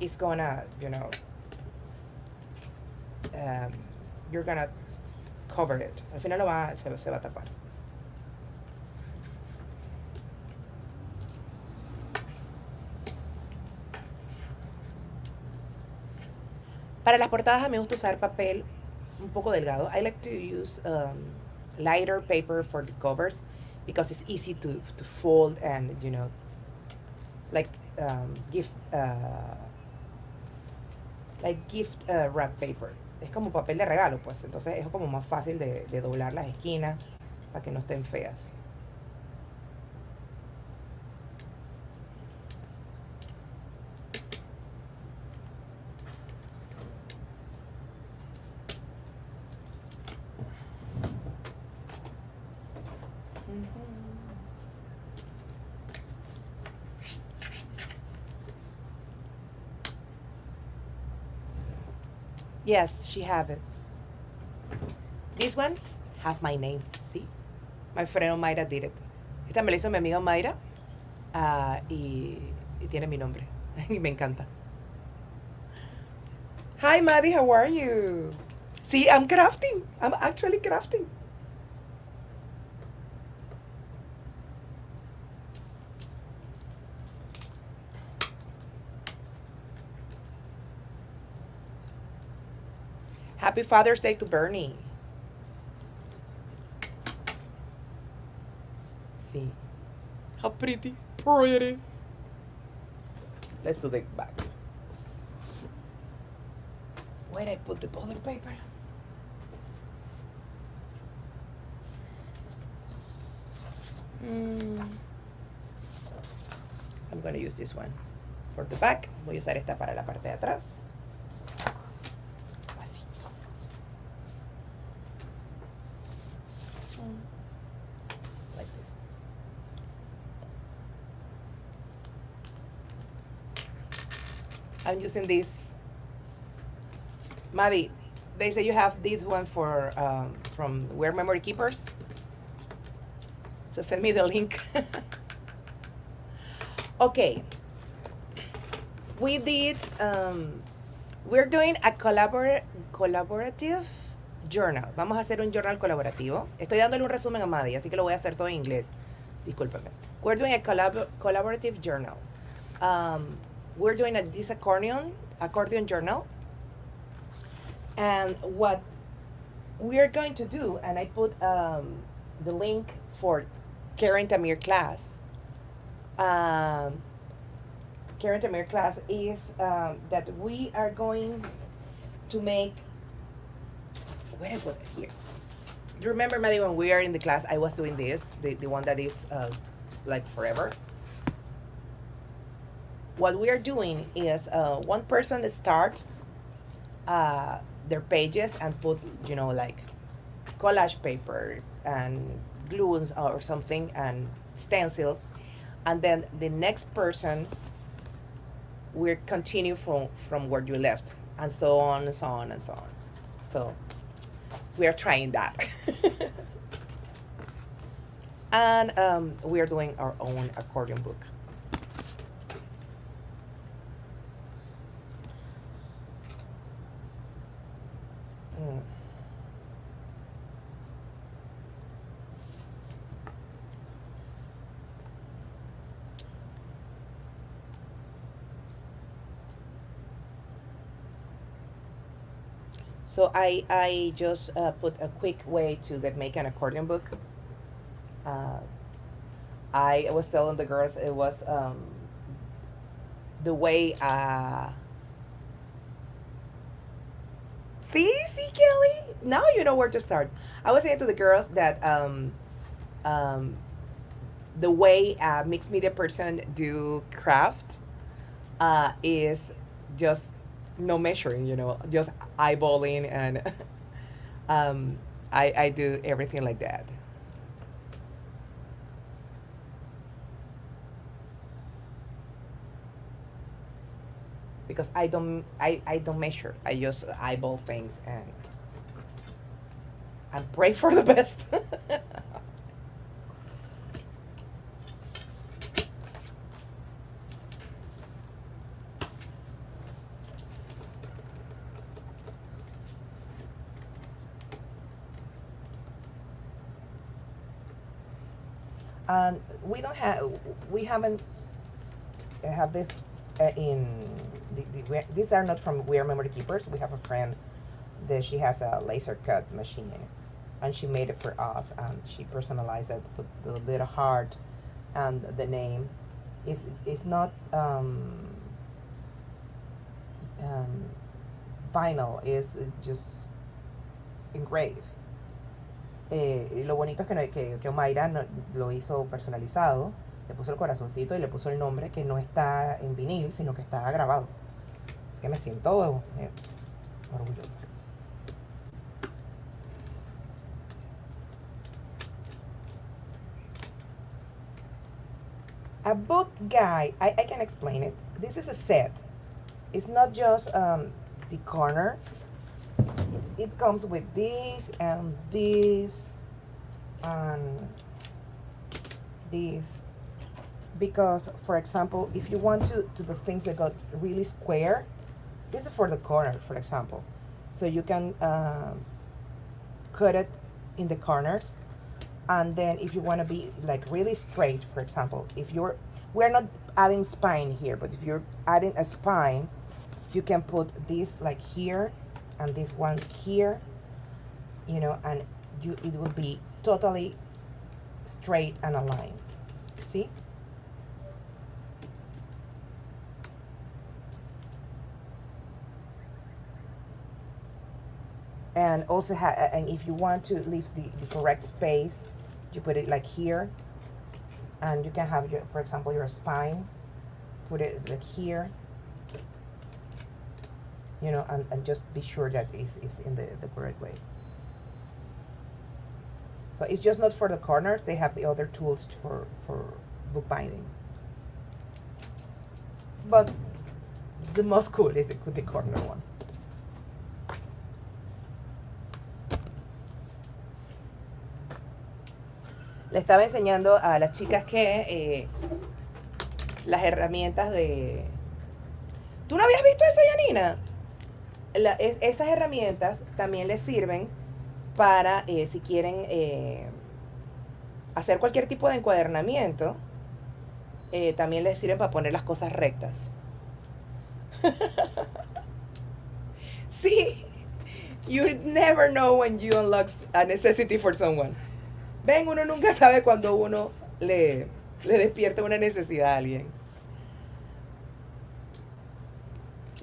it's gonna, you know, you're gonna cover it. Al final se va a tapar. Para las portadas a mí me gusta usar papel un poco delgado. I like to use lighter paper for the covers, because it's easy to fold and, you know, like gift wrap paper. Es como papel de regalo, pues. Entonces es como más fácil de doblar las esquinas para que no estén feas. Yes, she have it. These ones have my name, see? My friend Mayra did it. Esta me la hizo mi amiga Mayra, y tiene mi nombre. Y me encanta. Hi, Maddie, how are you? See, I'm crafting. I'm actually crafting. Happy Father's Day to Bernie. See, how pretty. Pretty. Let's do the back. Where I put the other paper? I'm going to use this one for the back. Voy a usar esta para la parte de atrás. I'm using this. Maddie, they say you have this one for from Wear Memory Keepers. So send me the link. Okay. We did, we're doing a collaborative journal. Vamos a hacer un journal colaborativo. Estoy dándole un resumen a Maddie, así que lo voy a hacer todo en inglés. Discúlpeme. We're doing a collaborative journal. We're doing this accordion journal. And what we're going to do, and I put the link for Keren Tamir class. Keren Tamir class is that we are going to make, where I put it here. You remember, Maddie, when we are in the class, I was doing this, the one that is like forever. What we are doing is one person start their pages and put, you know, like collage paper and glues or something and stencils, and then the next person will continue from where you left, and so on and so on and so on. So we are trying that. And we are doing our own accordion book. So I just put a quick way to make an accordion book. I was telling the girls it was the way see, Kelly, now you know where to start. I was saying to the girls that the way mixed media person do craft is just no measuring, you know, just eyeballing, and I do everything like that. Because I don't measure. I just eyeball things and pray for the best. And we haven't have this in these are not from We Are Memory Keepers. We have a friend that she has a laser cut machine, and she made it for us, and she personalized it with the little heart and the name. Is not vinyl, is just engraved. Y lo bonito es que Omaira lo hizo personalizado, le puso el corazoncito y le puso el nombre, que no está en vinil, sino que está grabado. Así que me siento orgullosa. A book guide, I can explain it. This is a set. It's not just the corner. It comes with this and this and this, because for example, if you want to do things that got really square, this is for the corner, for example, so you can cut it in the corners. And then if you want to be like really straight, for example, we're not adding spine here, but if you're adding a spine, you can put this like here and this one here, you know, and it will be totally straight and aligned. See? And also and if you want to leave the correct space, you put it like here, and you can have your, for example, your spine, put it like here, you know, and just be sure that it's in the correct way. So it's just not for the corners. They have the other tools for bookbinding. But the most cool is the corner one. Le estaba enseñando a las chicas que las herramientas de... ¿Tú no habías visto eso, Yanina? Esas herramientas también les sirven para si quieren hacer cualquier tipo de encuadernamiento, también les sirven para poner las cosas rectas. Sí, you never know when you unlock a necessity for someone. Ven, uno nunca sabe cuando uno le despierta una necesidad a alguien.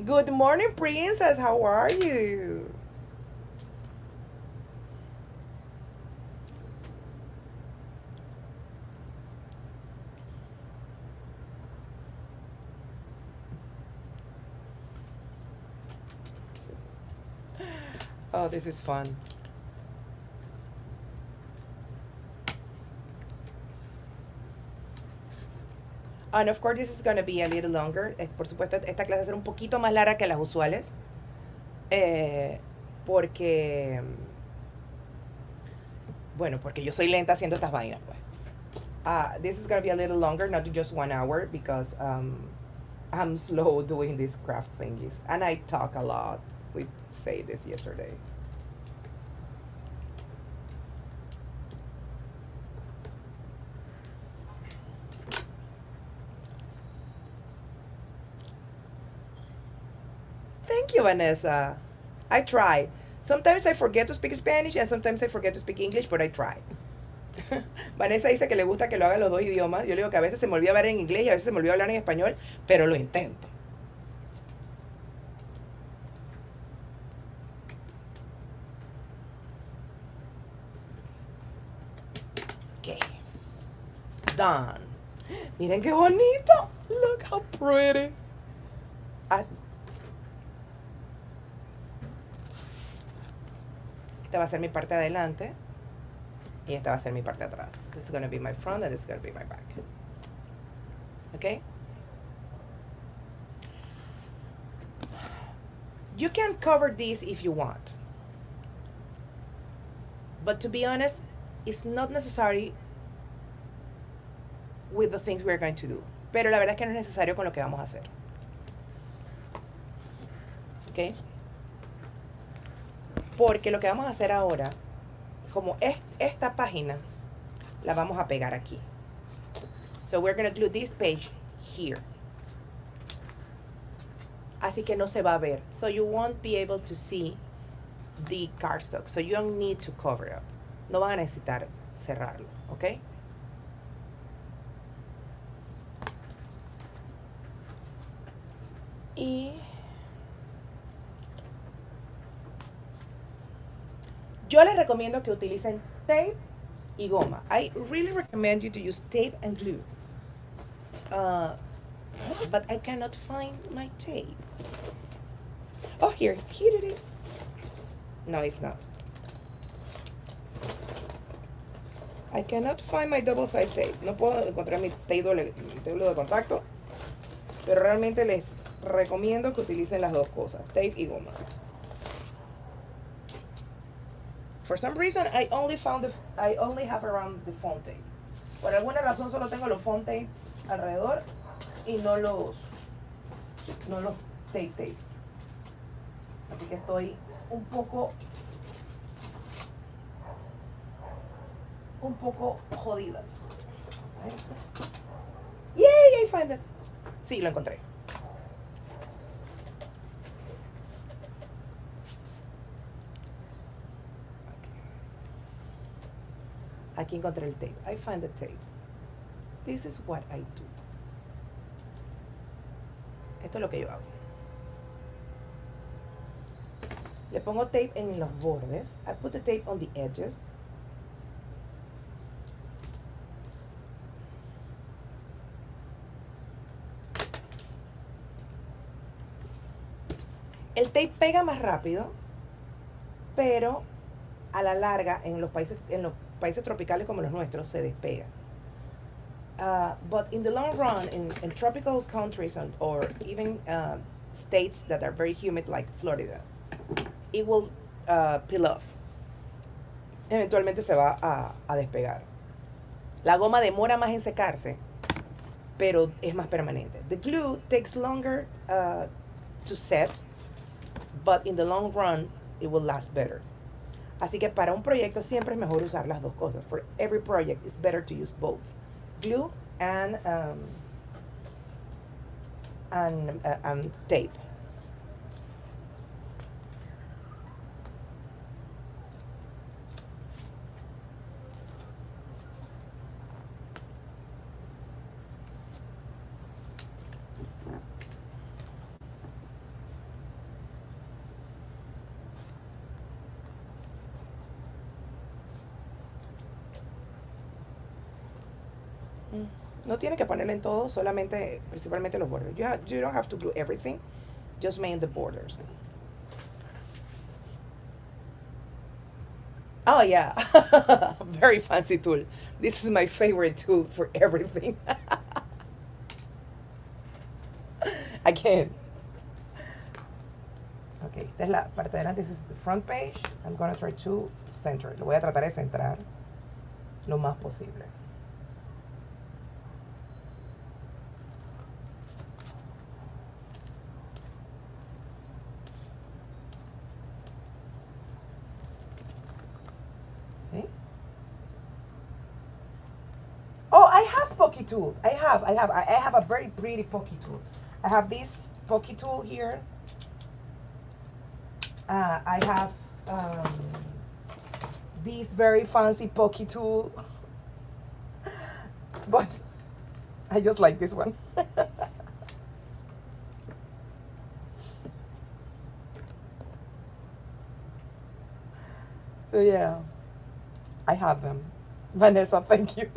Good morning, princess. How are you? Oh, this is fun. And of course this is going to be a little longer. Por supuesto, esta clase va a ser un poquito más larga que las usuales. Porque... Bueno, porque yo soy lenta haciendo estas vainas, pues. This is going to be a little longer, not just 1 hour, because I'm slow doing these craft thingies. And I talk a lot. We say this yesterday. Thank you, Vanessa. I try. Sometimes I forget to speak Spanish and sometimes I forget to speak English, but I try. Vanessa dice que le gusta que lo haga en los dos idiomas. Yo le digo que a veces se me olvida hablar en inglés y a veces se me olvida hablar en español, pero lo intento. Ok. Done. Miren qué bonito. Look how pretty. Esta va a ser mi parte de adelante y esta va a ser mi parte de atrás. This is going to be my front and this is going to be my back. Okay? You can cover this if you want. But to be honest, it's not necessary with the things we're going to do. Pero la verdad es que no es necesario con lo que vamos a hacer. Okay? Porque lo que vamos a hacer ahora, como esta página, la vamos a pegar aquí. So we're going to glue this page here. Así que no se va a ver. So you won't be able to see the cardstock. So you don't need to cover it up. No van a necesitar cerrarlo, ¿ok? Y yo les recomiendo que utilicen tape y goma. I really recommend you to use tape and glue. But I cannot find my tape. Oh, here it is. No, it's not. I cannot find my double-sided tape. No puedo encontrar mi tape doble de contacto. Pero realmente les recomiendo que utilicen las dos cosas, tape y goma. For some reason, I only have around the foam tape. Por alguna razón solo tengo los foam tapes alrededor y no los tape. Así que estoy un poco jodida. Yay, I find it. Sí, lo encontré. Aquí encontré el tape. I find the tape. This is what I do. Esto es lo que yo hago. Le pongo tape en los bordes. I put the tape on the edges. El tape pega más rápido, pero a la larga en los países tropicales como los nuestros se despega. But in the long run, in tropical countries or even states that are very humid like Florida, it will peel off. Eventualmente se va a despegar. La goma demora más en secarse, pero es más permanente. The glue takes longer to set, but in the long run, it will last better. Así que para un proyecto siempre es mejor usar las dos cosas. For every project, it's better to use both glue and tape. No tiene que ponerle en todo, solamente, principalmente los bordes. You don't have to glue everything, just make the borders. Oh yeah, very fancy tool. This is my favorite tool for everything. Again. Ok, esta es la parte de adelante. This is the front page. I'm gonna try to center. Lo voy a tratar de centrar lo más posible. See? Oh, I have pokey tools. I have a very pretty pokey tool. I have this pokey tool here. I have this very fancy pokey tool, but I just like this one. So yeah, I have them. Vanessa, thank you.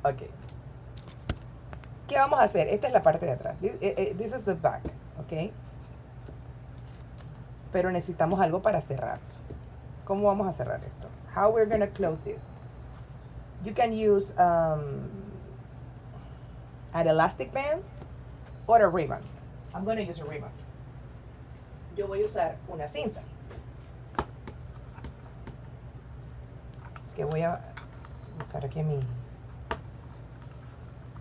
Ok. ¿Qué vamos a hacer? Esta es la parte de atrás. This is the back, ok. Pero necesitamos algo para cerrar. ¿Cómo vamos a cerrar esto? How we're going to close this? You can use an elastic band or a ribbon. I'm going to use a ribbon. Yo voy a usar una cinta. Es que voy a buscar aquí en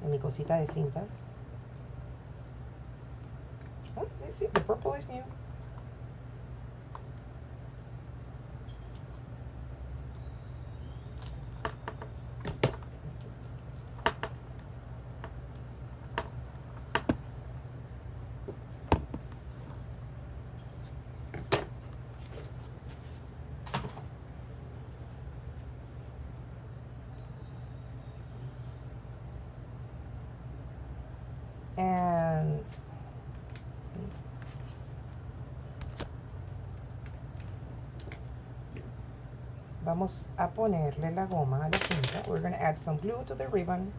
mi cosita de cintas. Oh, let's see, the purple is new. And vamos a ponerle la goma a la cinta. We're going to add some glue to the ribbon.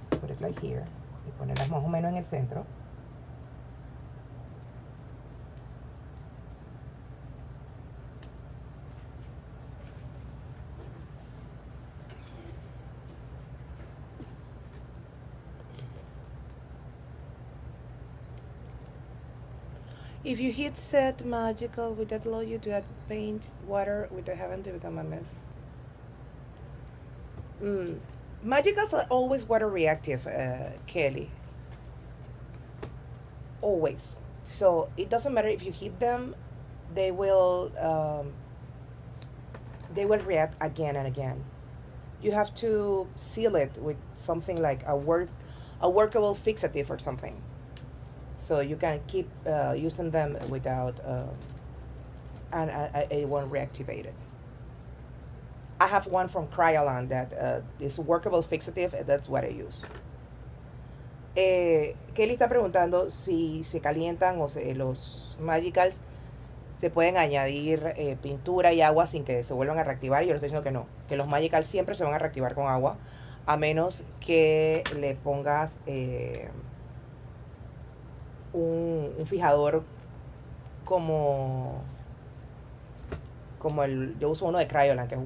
Put it like here. Y ponerlas más o menos en el centro. If you hit set magical, would that allow you to add paint, water, without having to become a mess? Magicals are always water reactive, Kelly. Always. So it doesn't matter if you hit them, they will react again and again. You have to seal it with something like a workable fixative or something. So you can keep using them without and it won't reactivate it. I have one from Kryolan that is workable fixative. That's what I use. Kelly está preguntando si se calientan o los magicals se pueden añadir pintura y agua sin que se vuelvan a reactivar. Yo le estoy diciendo que no, que los magicals siempre se van a reactivar con agua, a menos que le pongas un fijador como yo uso uno de Kryolan, que es,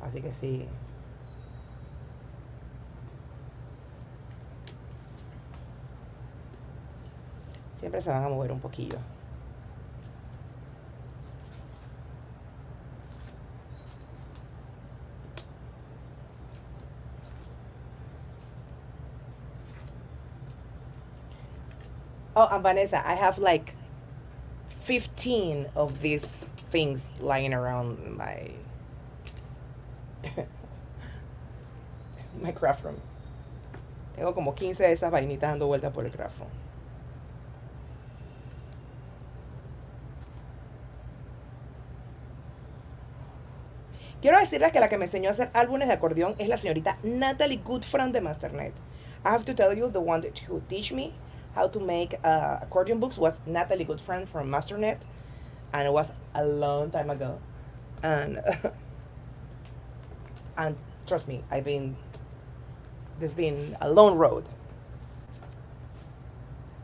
así que sí. Siempre se van a mover un poquillo. Oh, and Vanessa, I have like 15 of these things lying around my my craft room. Tengo como 15 de esas vainitas dando vueltas por el craft room. Quiero decirles que la que me enseñó a hacer álbumes de acordeón es la señorita Natalie Goodfriend de Masternet. I have to tell you, the one who teach me how to make accordion books was Natalie Goodfriend from Masternet, and it was a long time ago. And and trust me, there's been a long road.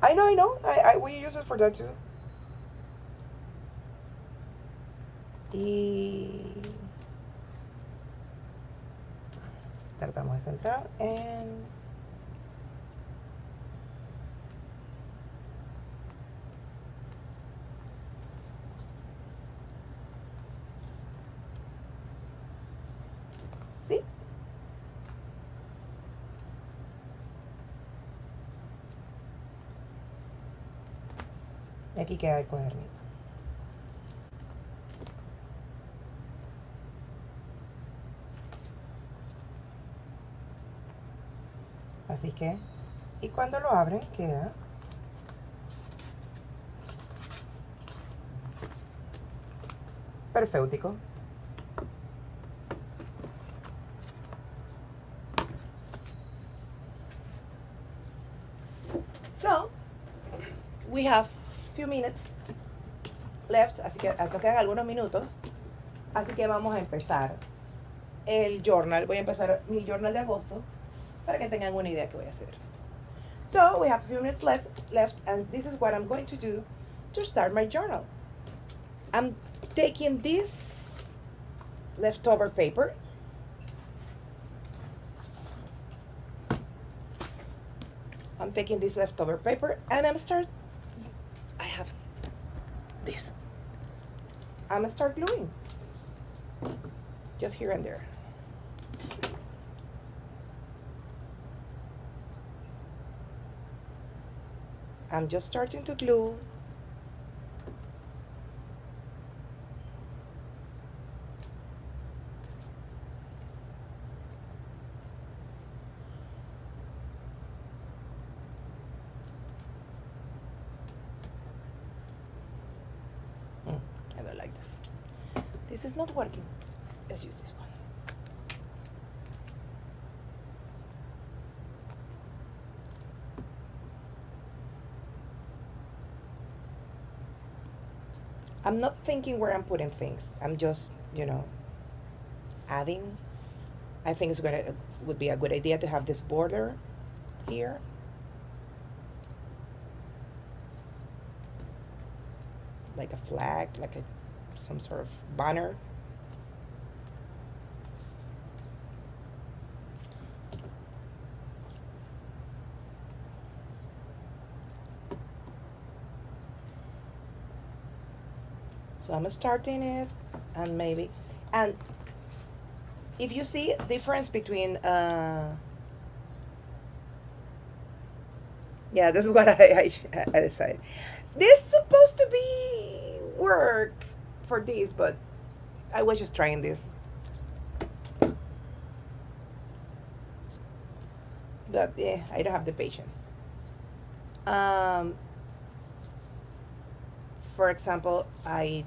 I know. We use it for that too. Y tratamos de centrar en ¿sí? Y aquí queda el cuadernito. Así que, y cuando lo abren queda perfectico. So, we have few minutes left, así que nos quedan algunos minutos. Así que vamos a empezar el journal. Voy a empezar mi journal de agosto para que tengan una idea que voy a hacer. So, we have a few minutes left, and this is what I'm going to do to start my journal. I'm taking this leftover paper. I'm taking this leftover paper and I have this. I'm gonna start gluing. Just here and there. I'm just starting to glue. I don't like this. This is not working. Let's use this one. I'm not thinking where I'm putting things. I'm just, adding. I think would be a good idea to have this border here. Like a flag, like some sort of banner. So I'm starting it, and if you see a difference between, yeah, this is what I decided. This is supposed to be work for this, but I was just trying this. But yeah, I don't have the patience. For example, I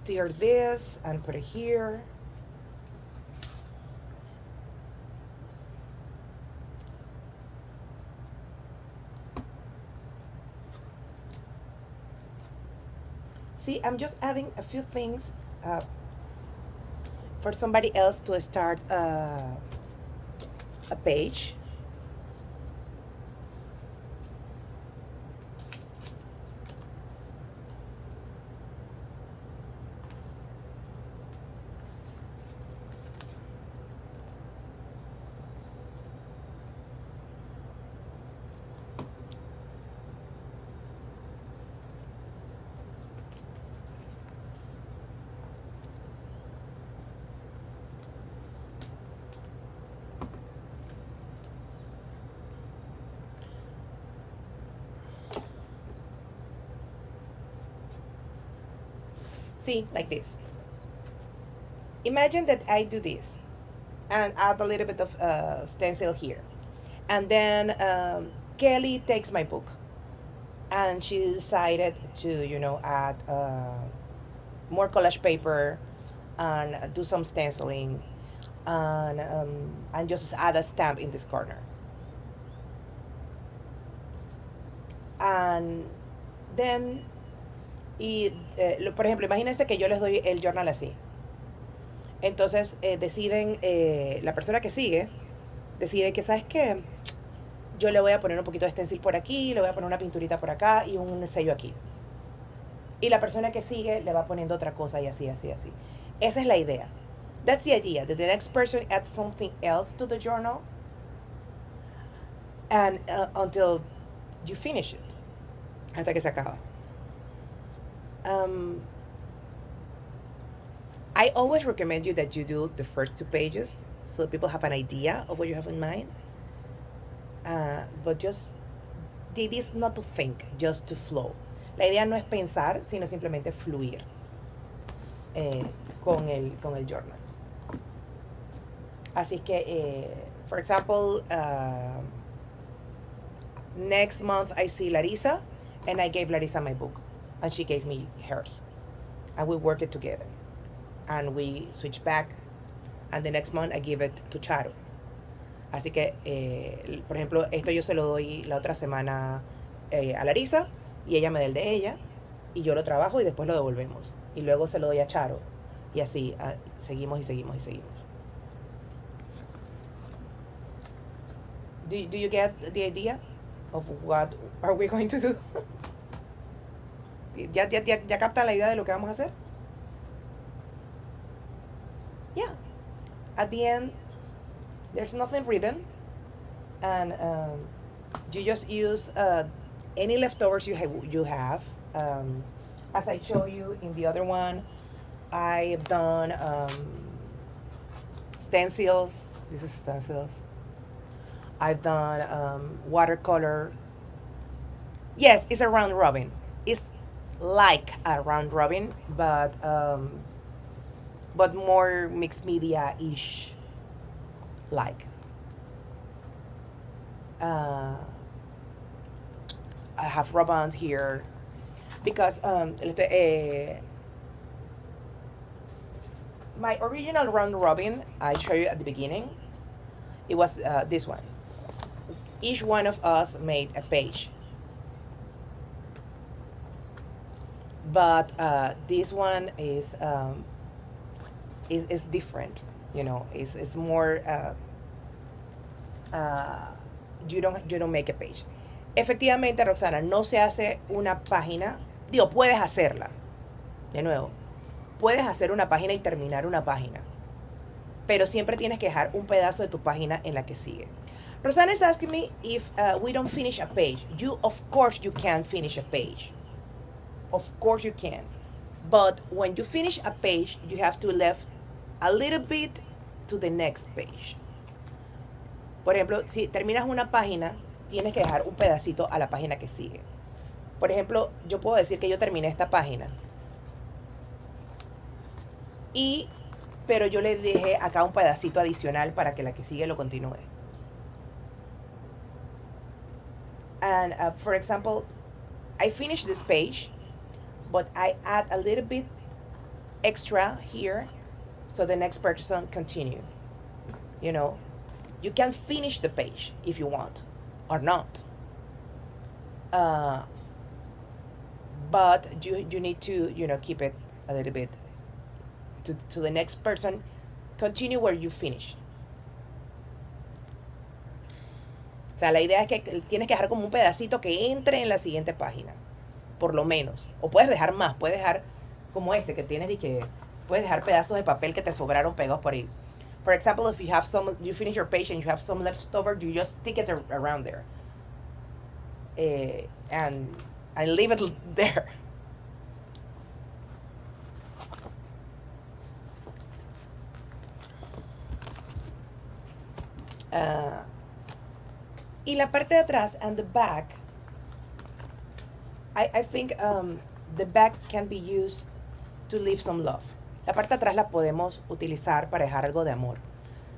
tear this and put it here. See, I'm just adding a few things for somebody else to start a page. See, like this. Imagine that I do this and add a little bit of stencil here. And then Kelly takes my book and she decided to, add more collage paper and do some stenciling and just add a stamp in this corner. And then, por ejemplo, imagínense que yo les doy el journal así. Entonces deciden, la persona que sigue, decide que, ¿sabes qué? yo le voy a poner un poquito de stencil por aquí, le voy a poner una pinturita por acá y un sello aquí. Y la persona que sigue le va poniendo otra cosa y así, así, así. Esa es la idea. That's the idea, that the next person adds something else to the journal and until you finish it. Hasta que se acaba. I always recommend you that you do the first 2 pages so people have an idea of what you have in mind. But just, it is not to think, just to flow. La idea no es pensar, sino simplemente fluir con el journal. Así que, for example, next month I see Larissa, and I gave Larissa my book, and she gave me hers. And we worked it together. And we switch back, and the next month I give it to Charo. Así que, por ejemplo, esto yo se lo doy la otra semana a Larissa, y ella me da el de ella, y yo lo trabajo y después lo devolvemos. Y luego se lo doy a Charo. Y así seguimos y seguimos y seguimos. Do you get the idea of what are we going to do? ¿Ya captan la idea de lo que vamos a hacer? Yeah. At the end, there's nothing written, and you just use any leftovers you have. As I show you in the other one, I've done stencils. This is stencils. I've done watercolor. Yes, it's a round robin. It's like a round robin, but more mixed media-ish like. I have ribbons here because my original round robin I showed you at the beginning, it was this one. Each one of us made a page, but this one is different, you know. It's more you don't make a page. Efectivamente, Roxana, no se hace una página. Digo, puedes hacerla. De nuevo, puedes hacer una página y terminar una página, pero siempre tienes que dejar un pedazo de tu página en la que sigue. Roxana is asking me if we don't finish a page. Of course you can finish a page. Of course you can. But when you finish a page, you have to leave a little bit to the next page. Por ejemplo, si terminas una página, tienes que dejar un pedacito a la página que sigue. Por ejemplo, yo puedo decir que yo terminé esta página, pero yo le dejé acá un pedacito adicional para que la que sigue lo continúe. And for example, I finished this page, but I add a little bit extra here so the next person continue. You know, you can finish the page if you want or not. But you need to, you know, keep it a little bit to the next person. Continue where you finish. O sea, la idea es que tienes que dejar como un pedacito que entre en la siguiente página, por lo menos. O puedes dejar más, puedes dejar como este que tienes y que puedes dejar pedazos de papel que te sobraron pegados por ahí. For example, if you have you finish your page and you have some leftover, you just stick it around there, and leave it there. Y la parte de atrás and the back, I think the back can be used to leave some love. La parte de atrás la podemos utilizar para dejar algo de amor,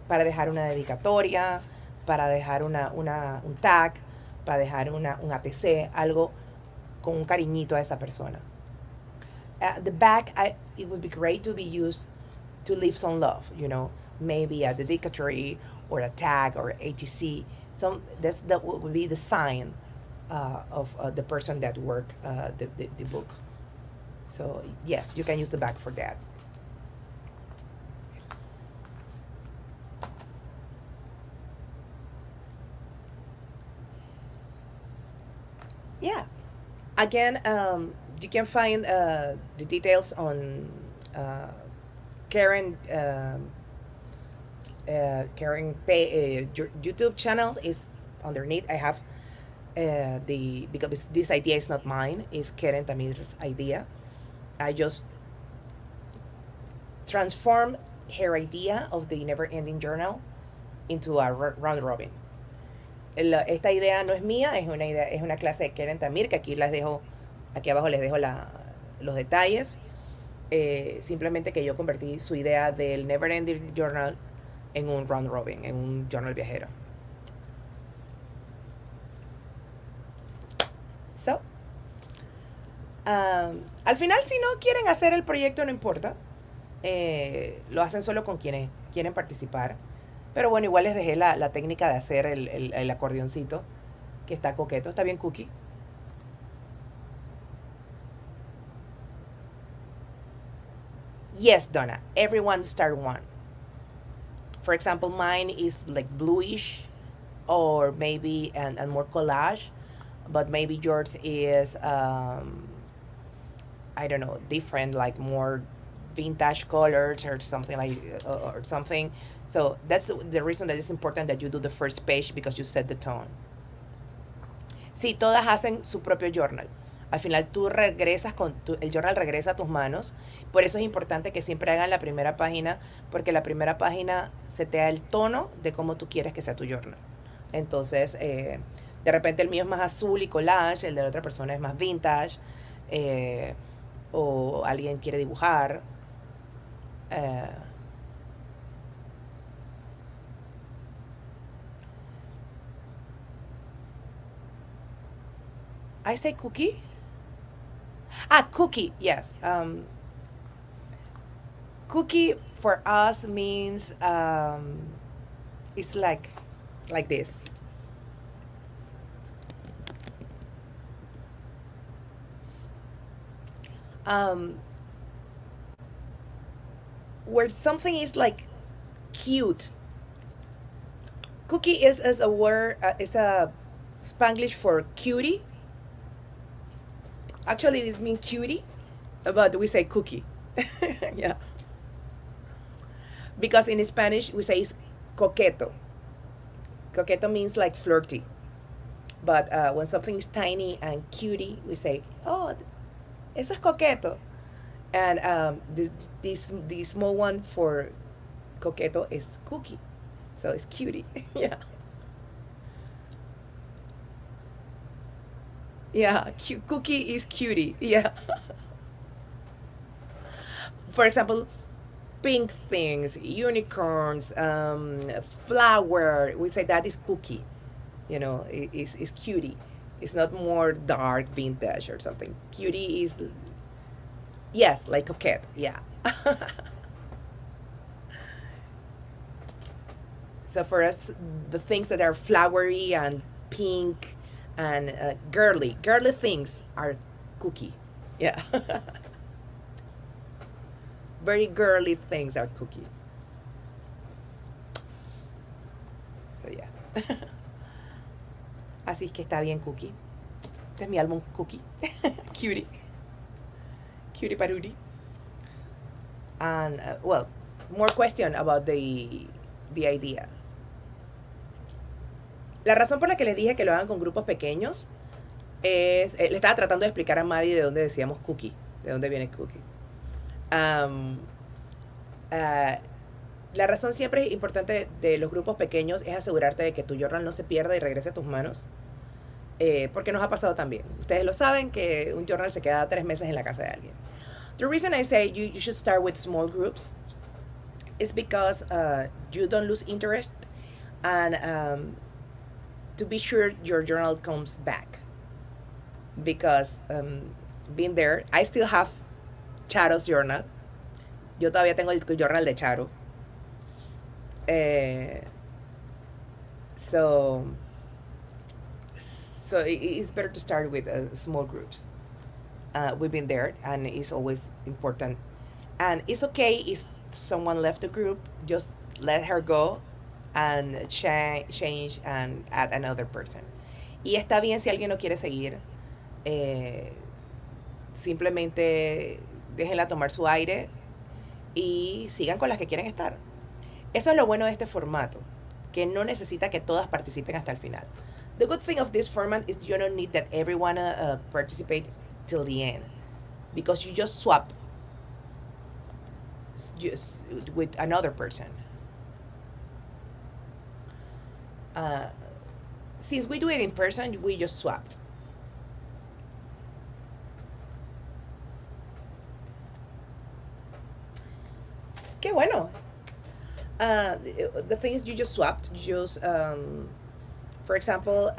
para dejar una dedicatoria, para dejar un tag, para dejar un ATC, algo con un cariñito a esa persona. The back, it would be great to be used to leave some love, you know, maybe a dedicatory or a tag or ATC. That would be the sign of the person that worked the book. So yes, you can use the back for that. yeah, again, you can find the details on uh, Keren YouTube channel is underneath. I have the because this idea is not mine, it's Keren Tamir's idea. I just transformed her idea of the never ending journal into a round robin. Esta idea no es mía, es una idea, es una clase de Keren Tamir, que aquí las dejo, aquí abajo les dejo los detalles. Simplemente que yo convertí su idea del never ending journal en un round robin, en un journal viajero. So, al final, si no quieren hacer el proyecto, no importa. Lo hacen solo con quienes quieren participar. Pero bueno, igual les dejé la técnica de hacer el acordeoncito, que está coqueto, está bien cookie. Yes, Donna, everyone start one. For example, mine is like bluish or maybe and more collage, but maybe yours is I don't know, different, like more vintage colors or something like or something. So that's the reason that it's important that you do the first page, because you set the tone. Sí, todas hacen su propio journal. Al final tú regresas el journal regresa a tus manos. Por eso es importante que siempre hagan la primera página, porque la primera página se te da el tono de cómo tú quieres que sea tu journal. Entonces, de repente el mío es más azul y collage, el de la otra persona es más vintage, o alguien quiere dibujar. I say cookie? Ah, cookie, yes. Cookie for us means it's like this. Um, where something is like cute. Cookie is a word, is a Spanglish for cutie. Actually, this means cutie, but we say cookie. Yeah. Because in Spanish we say coqueto. Coqueto means like flirty. But when something is tiny and cutie, we say, oh, eso es coqueto. And the small one for coqueto is cookie. So it's cutie. Yeah. Yeah, cookie is cutie. Yeah. For example, pink things, unicorns, flower. We say that is cookie. You know, it's cutie. It's not more dark vintage or something. Cutie is, yes, like coquette. Yeah. So for us, the things that are flowery and pink and girly things are cookie. Yeah. Very girly things are cookie. So yeah. Así es que está bien cookie. Este es mi álbum cookie. Cutie. Cutie Paruri. And well, more question about the idea. La razón por la que les dije que lo hagan con grupos pequeños es, le estaba tratando de explicar a Maddie de dónde decíamos cookie, de dónde viene cookie. La razón siempre importante de los grupos pequeños es asegurarte de que tu journal no se pierda y regrese a tus manos, porque nos ha pasado también. Ustedes lo saben que un journal se queda 3 meses en la casa de alguien. The reason I say you should start with small groups is because you don't lose interest, and to be sure your journal comes back. Because being there, I still have Charo's journal. Yo todavía tengo el journal de Charo. So it's better to start with small groups. We've been there, and it's always important. And it's okay if someone left the group, just let her go and change and add another person. Y está bien si alguien no quiere seguir. Simplemente déjenla tomar su aire y sigan con las que quieren estar. Eso es lo bueno de este formato, que no necesita que todas participen hasta el final. The good thing of this format is you don't need that everyone participate till the end, because you just swap just with another person. Since we do it in person, we just swapped. Qué bueno. The thing is, you just swapped. You just, for example,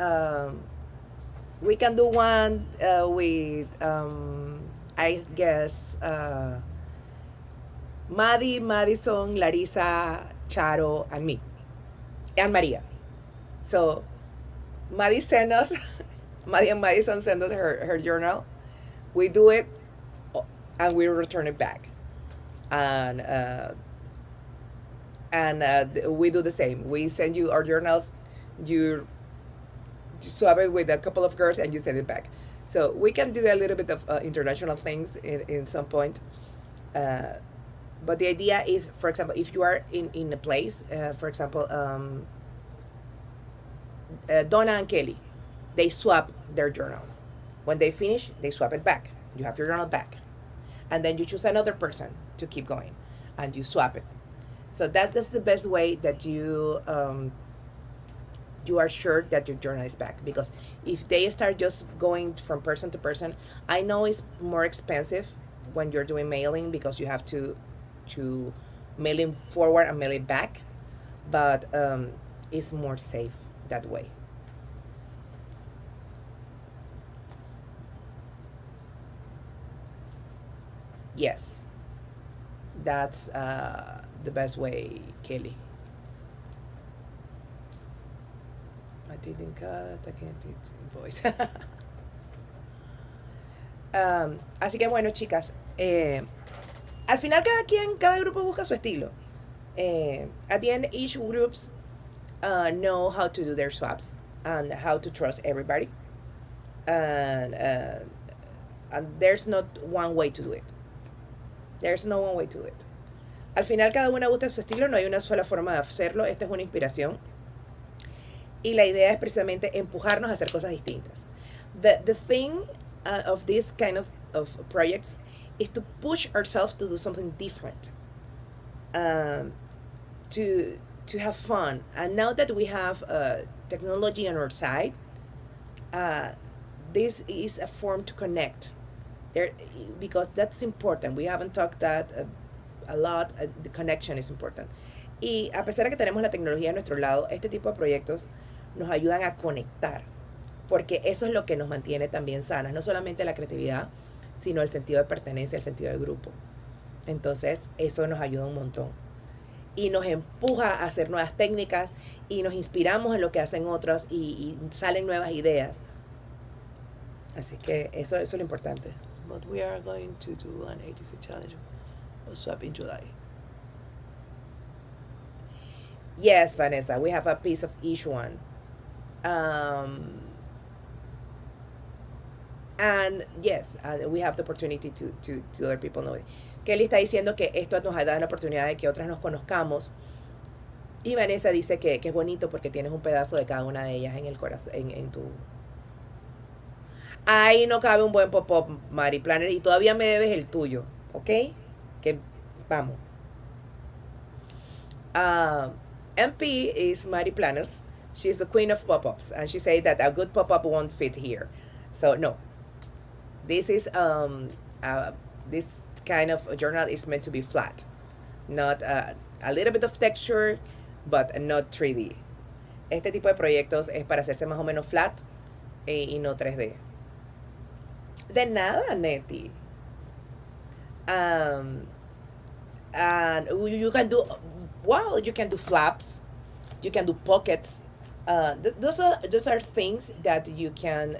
we can do one with, I guess, Maddie, Madison, Larissa, Charo, and me, and Maria. So, Maddie send us, Maddie and Madison send us her journal. We do it, and we return it back. And we do the same. We send you our journals, you swap it with a couple of girls, and you send it back. So we can do a little bit of international things in some point. But the idea is, for example, if you are in a place, for example, Donna and Kelly, they swap their journals. When they finish, they swap it back. You have your journal back. And then you choose another person to keep going, and you swap it. So that's the best way that you are sure that your journal is back. Because if they start just going from person to person, I know it's more expensive when you're doing mailing, because you have to mail it forward and mail it back, but it's more safe that way. Yes, that's the best way, Kelly. I didn't cut, I can't voice. Así que bueno, chicas, al final cada grupo busca su estilo. At the end, each groups know how to do their swaps and how to trust everybody, and there's not one way to do it. There's no one way to do it. Al final cada una busca su estilo, no hay una sola forma de hacerlo. Esta es una inspiración. Y la idea es precisamente empujarnos a hacer cosas distintas. The thing of this kind of projects is to push ourselves to do something different. To have fun. And now that we have technology on our side, this is a form to connect. Because that's important. We haven't talked that a lot. The connection is important. Y a pesar de que tenemos la tecnología a nuestro lado, este tipo de proyectos nos ayudan a conectar, porque eso es lo que nos mantiene también sanas, no solamente la creatividad, sino el sentido de pertenencia, el sentido de grupo. Entonces, eso nos ayuda un montón. Y nos empuja a hacer nuevas técnicas, y nos inspiramos en lo que hacen otros, y salen nuevas ideas. Así que eso es lo importante. But we are going to do an ATC challenge or swap in July. Yes, Vanessa, we have a piece of each one. And yes, we have the opportunity to other people know it. Kelly está diciendo que esto nos da la oportunidad de que otras nos conozcamos. Y Vanessa dice que es bonito porque tienes un pedazo de cada una de ellas en el corazón, en tu... Ahí no cabe un buen pop-up, Mari Planner, y todavía me debes el tuyo, ¿ok? Que vamos. MP is Mari Planners. She's the queen of pop-ups, and she said that a good pop-up won't fit here. So no, this is this kind of journal is meant to be flat, not a little bit of texture, but not 3D. Este tipo de proyectos es para hacerse más o menos flat y no 3D. De nada, Nettie. And you can do, well, you can do flaps, you can do pockets. Those are things that you can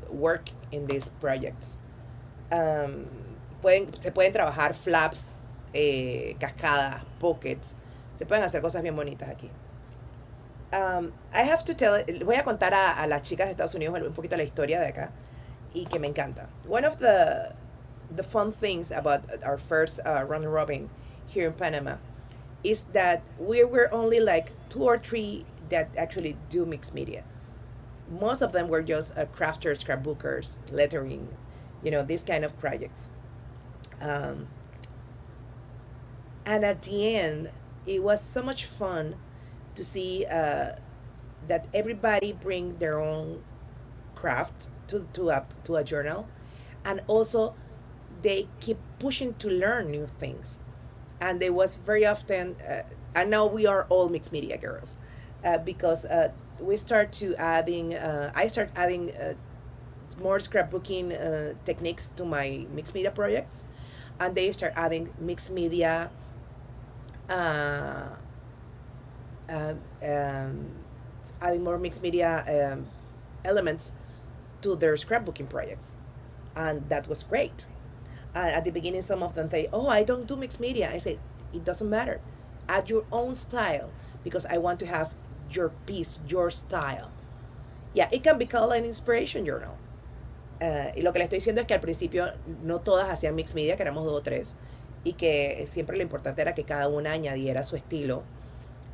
work in these projects. Se pueden trabajar flaps, cascadas, pockets. Se pueden hacer cosas bien bonitas aquí. I have to tell, voy a contar a las chicas de Estados Unidos un poquito la historia de acá y que me encanta. One of the fun things about our first round robin here in Panama is that we were only like 2 or 3 that actually do mixed media. Most of them were just crafters, scrapbookers, lettering, these kind of projects. Um, and at the end, it was so much fun to see that everybody bring their own craft to a journal, and also they keep pushing to learn new things. And there was very often, and now we are all mixed media girls, because we start to adding. I start adding more scrapbooking techniques to my mixed media projects, and they start adding mixed media uh, um, um, adding more mixed media elements to their scrapbooking projects, and that was great. At the beginning, some of them say, "Oh, I don't do mixed media." I say, "It doesn't matter. Add your own style because I want to have your piece, your style." Yeah, it can be called an inspiration journal. Y lo que le estoy diciendo es que al principio no todas hacían mixed media, que éramos 2 o 3, y que siempre lo importante era que cada una añadiera su estilo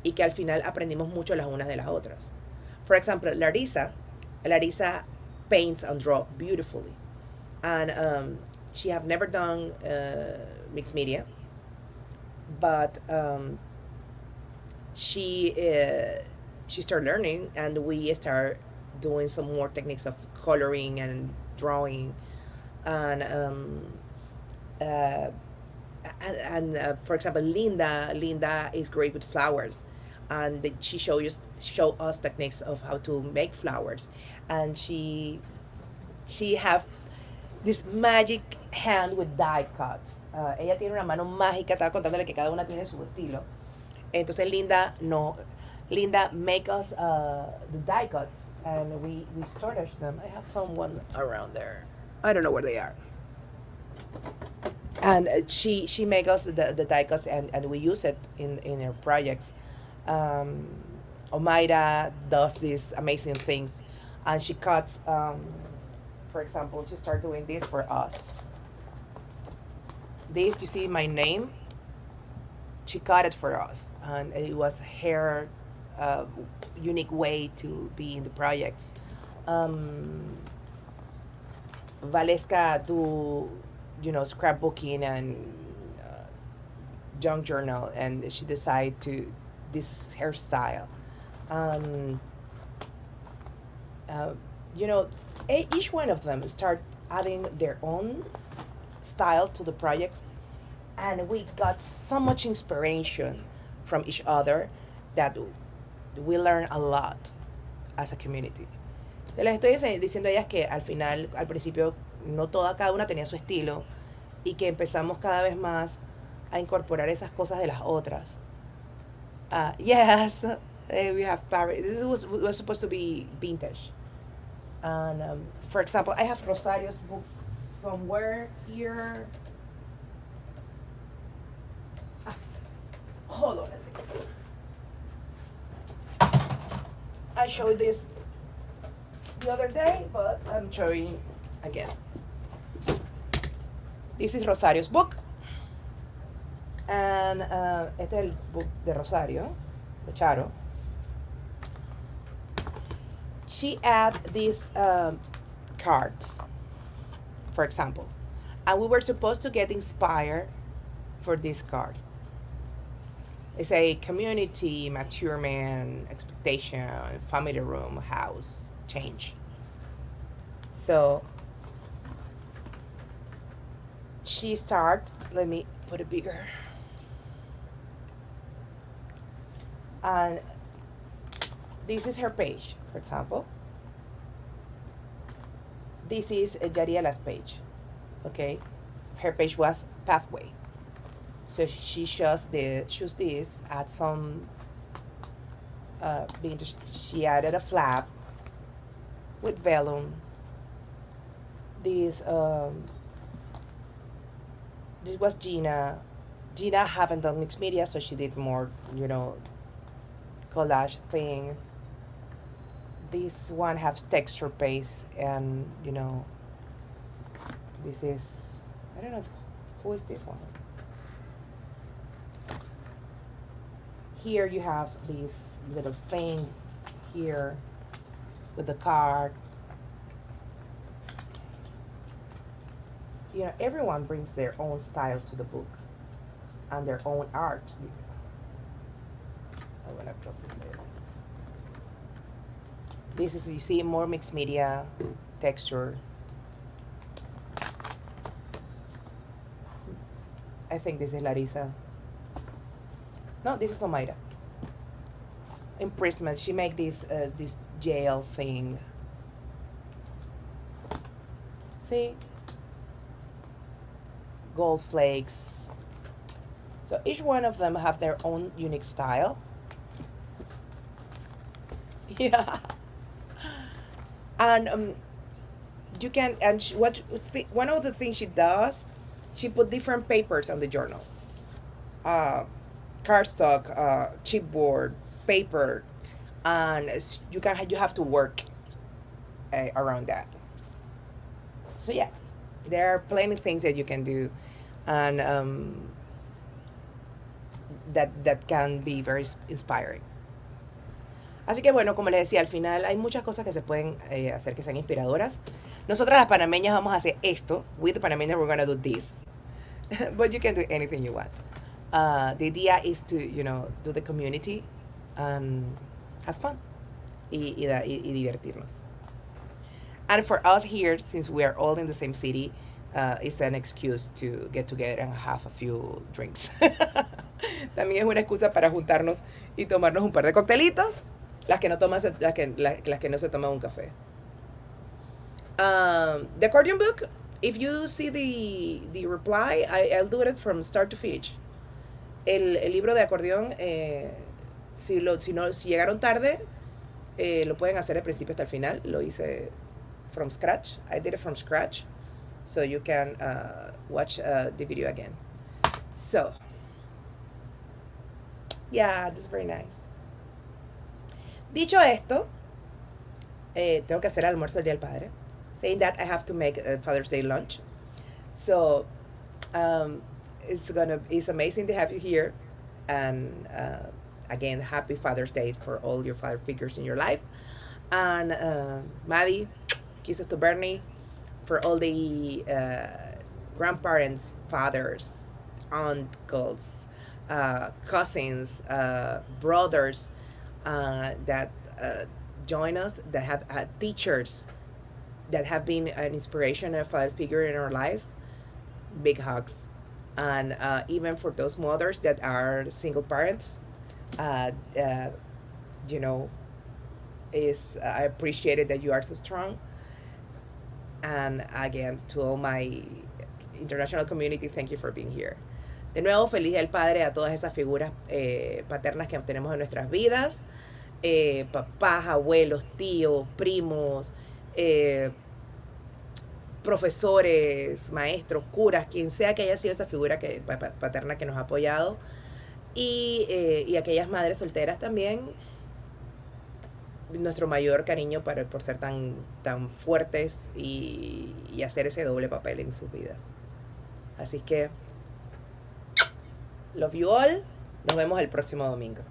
y que al final aprendimos mucho las unas de las otras. For example, Larissa paints and draw beautifully, and she have never done mixed media, but she started learning, and we start doing some more techniques of coloring and drawing, and uh, for example, Linda is great with flowers, and she show us techniques of how to make flowers, and she have this magic hand with die cuts. Ella tiene una mano mágica. Estaba contándole que cada una tiene su estilo. Entonces Linda make us the die cuts, and we storage them. I have someone around there. I don't know where they are. And she make us the die cuts, and we use it in her projects. Um, Omaira does these amazing things, and she cuts. For example, she started doing this for us. This, you see my name. She cut it for us, and it was her unique way to be in the projects. Valeska do, scrapbooking and junk journal, and she decided to this hairstyle. Um, uh, you know, each one of them start adding their own style to the projects, and we got so much inspiration from each other that we learn a lot as a community. Les estoy diciendo a ellas que al final, al principio, no cada una tenía su estilo, y que empezamos cada vez más a incorporar esas cosas de las otras. Yes, we have Paris. This was supposed to be vintage. And for example, I have Rosario's book somewhere here. Hold on a second. I showed this the other day, but I'm showing again. This is Rosario's book. And este es el book de Rosario, de Charo. She add these cards, for example, and we were supposed to get inspired for this card. It's a community, mature man, expectation, family room, house, change. So she started, let me put it bigger. And this is her page, for example. This is Yariela's page, okay? Her page was pathway. So she chose this, add some, she added a flap with vellum. This was Gina. Gina haven't done mixed media, so she did more, collage thing. this one has texture base, and you know, this is, I don't know, who is this one? Here you have this little thing here with the card. You know, everyone brings their own style to the book and their own art. I'm gonna close this later. This is, you see, more mixed media texture. I think this is Larissa. No, this is Omaira. Imprisonment. She make this this jail thing. See? Gold flakes. So each one of them have their own unique style. Yeah. And you can, and she, one of the things she does, she put different papers on the journal. Cardstock, chipboard, paper, and you have to work around that. So yeah, there are plenty of things that you can do, and that can be very inspiring. Así que bueno, como les decía, al final hay muchas cosas que se pueden hacer que sean inspiradoras. Nosotras las panameñas vamos a hacer esto. With the Panameñas we're gonna do this. But you can do anything you want. The idea is to, you know, do the community and have fun y divertirnos. And for us here, since we are all in the same city, it's an excuse to get together and have a few drinks. También es una excusa para juntarnos y tomarnos un par de coctelitos, las que no no se toman un café. The accordion book, if you see the reply, I'll do it from start to finish. El libro de acordeón, si llegaron tarde, lo pueden hacer de principio hasta el final. Lo hice from scratch. I did it from scratch. So you can watch the video again. So, yeah, that's very nice. Dicho esto, tengo que hacer el almuerzo del Día del Padre. Saying that, I have to make a Father's Day lunch. So, it's amazing to have you here. And again, happy Father's Day for all your father figures in your life. And Maddie, kisses to Bernie, for all the grandparents, fathers, uncles, cousins, brothers that join us, that have teachers that have been an inspiration and a father figure in our lives. Big hugs. And even for those mothers that are single parents, you know, I appreciate it that you are so strong. And again, to all my international community, thank you for being here. De nuevo, feliz Día del Padre a todas esas figuras paternas que tenemos en nuestras vidas. Papás, abuelos, tíos, primos, profesores, maestros, curas, quien sea que haya sido esa figura paterna que nos ha apoyado. Y aquellas madres solteras también, nuestro mayor cariño por ser tan fuertes y hacer ese doble papel en sus vidas. Así que, love you all. Nos vemos el próximo domingo.